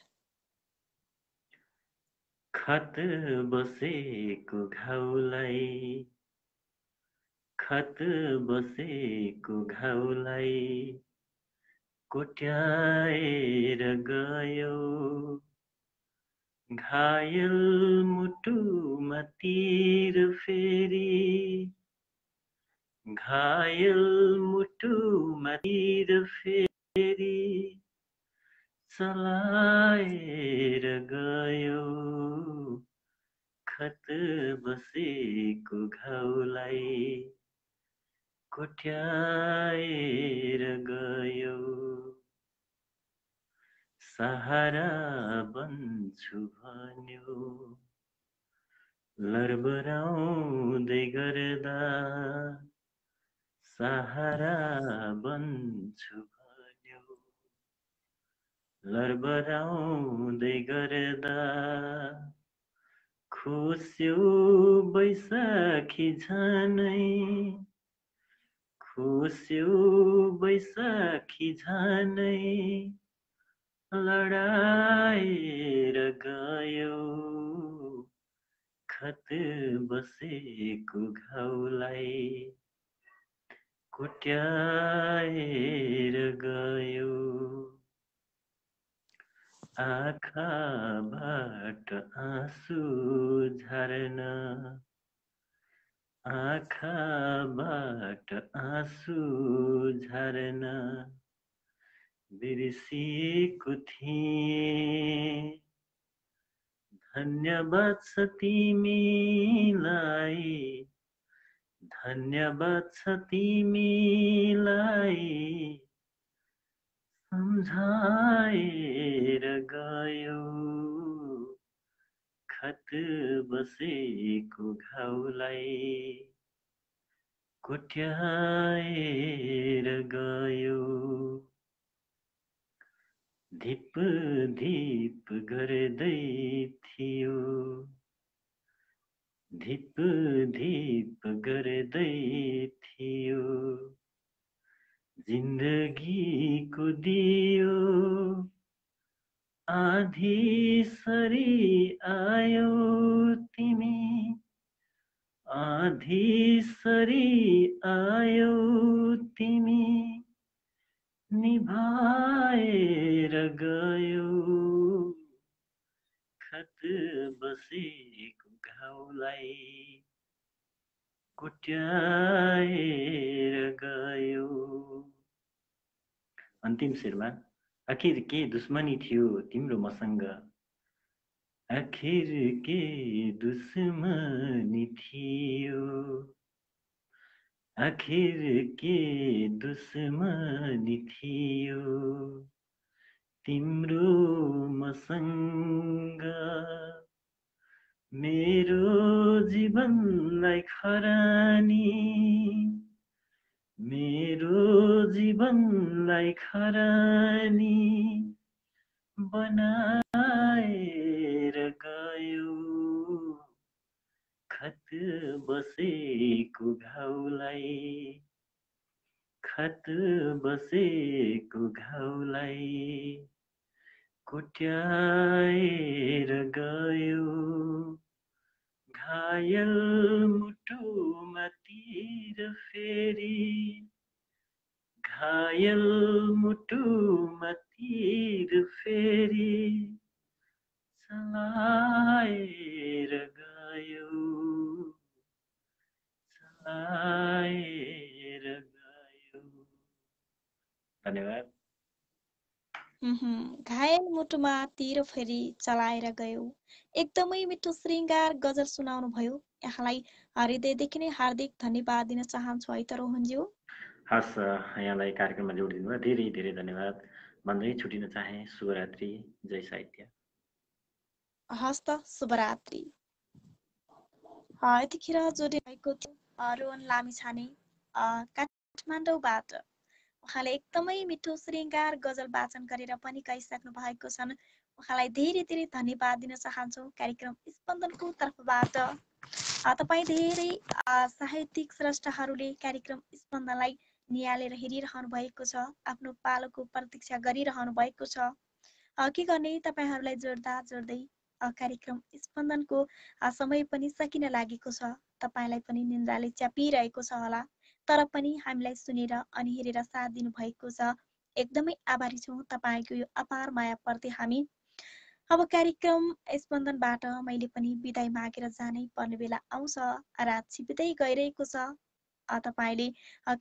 [SPEAKER 13] खत बसेको घाउलाई, खत बसेको घाउलाई कोट्याएर गयो, घायल मुटुमा तीर फेरि, घायल मुटुमा तीर फेरि चलाएर गयो, खत बसेको घाउलाई कोट्याएर गयो। सहारा बन्छु भन्यो लरबराउँदै गर्दा, सहारा बन्छु भन्यो लरबराउँदै गर्दा, खुस्यो बैशाखी झनै, खुस्यो बैशाखी झनै लडाएर गयो, खत बसेको घाउलाई कोट्याएर गयो। आँखाबाट आँसु झर्न, आँखाबाट आँसु झर्न बिर्सिएको थिएँ। धन्यवाद छ तिमीलाई, धन्यवाद छ तिमीलाई, सम्झाएर गयो, खत बसेको घाउलाई कोट्याएर गयो। धिप धिप गर्दै थियो, धिप धिप गर्दै थियो, जिन्दगीको दियो आधी सरी आयो तिमी, आधी सरी आयो तिमी, निभाएर गयो, खत बसेको घाउलाई कोट्याएर गयो। अन्तिम शेरमा, आखिर के दुश्मनी थियो तिम्रो मसँग, आखिर के दुश्मनी थियो, आखिर के दुश्मनी थियो तिम्रो मसँग, मेरो जीवनलाई खरानी, मेरो जीवनलाई खरानी बनाएर गयो, खत बसेको घाउलाई, खत बसेको घाउलाई कोट्याएर गयो, घायल मुटुमा तीर फेरि, घायल मुटुमा तीर फेरि चलाएर गयो, चलाएर गयो। धन्यवाद।
[SPEAKER 1] घायल मुटुमा तीर फेरि चलाएर गयो। एकदमै मिठो श्रृङ्गार गजल सुनाउनु भयो। यहाँलाई हृदयदेखि नै हार्दिक धन्यवाद दिन चाहन्छु है त रोहनज्यू।
[SPEAKER 13] हस् यहाँलाई कार्यक्रममा जोडिदिनु भयो धेरै धेरै धन्यवाद भन्दै छुटिन चाहे। शुभरात्रि, जय साहित्य।
[SPEAKER 1] हस्त शुभरात्रि। यतिखेर जोडिरहेको थियो रोहन लामिछाने काठमाडौँबाट। उहाँले एकदमै मिठो श्रृङ्गार गजल वाचन गरेर पनि गइसक्नु भएको छन्। उहाँलाई धेरै धेरै धन्यवाद दिन चाहन्छौँ कार्यक्रम स्पन्दनको तर्फबाट। तपाईँ धेरै साहित्यिक स्रष्टाहरूले कार्यक्रम स्पन्दनलाई निहालेर हेरिरहनु भएको छ, आफ्नो पालोको प्रतीक्षा गरिरहनु भएको छ। के गर्ने, तपाईँहरूलाई जोड्दा जोड्दै कार्यक्रम स्पन्दनको समय पनि सकिन लागेको छ। तपाईँलाई पनि निन्द्राले च्यापिरहेको छ होला, तर पनि हामीलाई सुनेर अनि हेरेर साथ दिनुभएको छ। एकदमै आभारी छौँ तपाईँको यो अपार मायाप्रति हामी। अब कार्यक्रम स्पन्दनबाट मैले पनि बिदाई मागेर जानै पर्ने बेला आउँछ। रात छिपिँदै गइरहेको छ। तपाईँले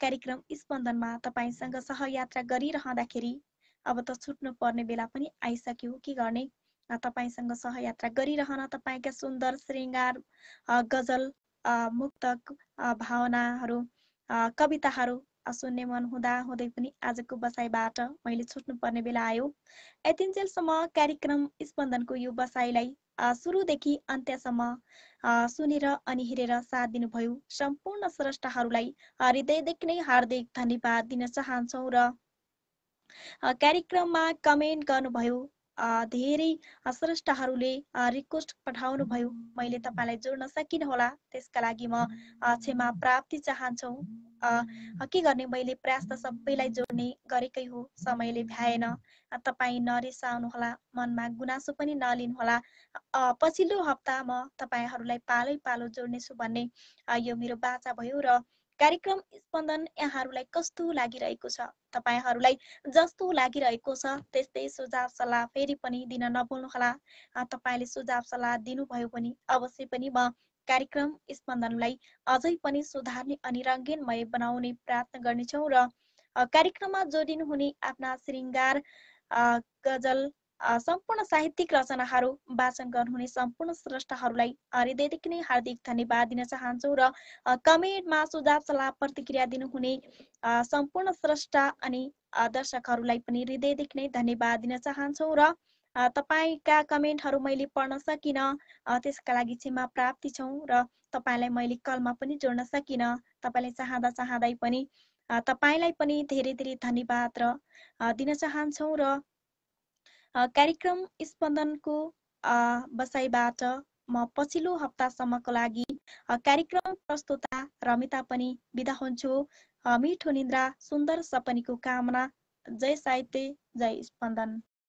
[SPEAKER 1] कार्यक्रम स्पन्दनमा तपाईँसँग सहयात्रा गरिरहँदाखेरि अब त छुट्नु पर्ने बेला पनि आइसक्यो। के गर्ने, तपाईँसँग सहयात्रा गरिरहन तपाईँका सुन्दर श्रृङ्गार गजल मुक्तक भावनाहरू कविताहरू सुन्ने मन हुँदा हुँदै पनि आजको बसाइबाट मैले छुट्नु पर्ने बेला आयो। यतिन्जेलसम्म कार्यक्रम स्पन्दनको यो बसाइलाई सुरुदेखि अन्त्यसम्म सुनेर अनि हेरेर साथ दिनुभयो सम्पूर्ण स्रष्टाहरूलाई हृदयदेखि नै हार्दिक धन्यवाद दिन चाहन्छौँ। र कार्यक्रममा कमेन्ट गर्नुभयो धेरै स्रष्टाहरूले रिक्वेस्ट पठाउनु भयो, मैले तपाईँलाई जोड्न सकिनँ होला, त्यसका लागि म क्षमा प्राप्ति चाहन्छौँ। के गर्ने, मैले प्रयास त सबैलाई जोड्ने गरेकै हो, समयले भ्याएन। तपाईँ नरिसाउनुहोला, मनमा गुनासो पनि नलिनुहोला। पछिल्लो हप्ता म तपाईँहरूलाई पालै पालो जोड्नेछु भन्ने यो मेरो बाचा भयो। र कार्यक्रम स्पन्दन यहाँहरूलाई कस्तो लागिरहेको छ, तपाईँहरूलाई जस्तो लागिरहेको छ त्यस्तै सुझाव सल्लाह फेरि पनि दिन नभुल्नुहोला। तपाईँले सुझाव सल्लाह दिनुभयो भने अवश्य पनि म कार्यक्रम स्पन्दनलाई अझै पनि सुधार्ने अनि रङ्गीनमय बनाउने प्रयत्न गर्नेछौँ। र कार्यक्रममा जोडिनुहुने आफ्ना श्रृङ्गार गजल सम्पूर्ण साहित्यिक रचनाहरू वाचन गर्नुहुने सम्पूर्ण स्रष्टाहरूलाई हृदयदेखि नै हार्दिक धन्यवाद दिन चाहन्छौँ। र कमेन्टमा सुझाव सल्लाह प्रतिक्रिया दिनुहुने सम्पूर्ण स्रष्टा अनि दर्शकहरूलाई पनि हृदयदेखि नै धन्यवाद दिन चाहन्छौँ। र तपाईँका कमेन्टहरू मैले पढ्न सकिनँ, त्यसका लागि क्षमा प्राप्ति छौँ। र तपाईँलाई मैले कलमा पनि जोड्न सकिनँ, तपाईँले चाहँदै पनि तपाईँलाई पनि धेरै धेरै धन्यवाद र दिन चाहन्छौँ। र कार्यक्रम स्पन्दनको बसाइबाट म पछिल्लो हप्तासम्मको लागि कार्यक्रम प्रस्तुता रमिता पनि बिदा हुन्छु। मिठो निन्द्रा, सुन्दर सपनीको कामना। जय साहित्य, जय स्पन्दन।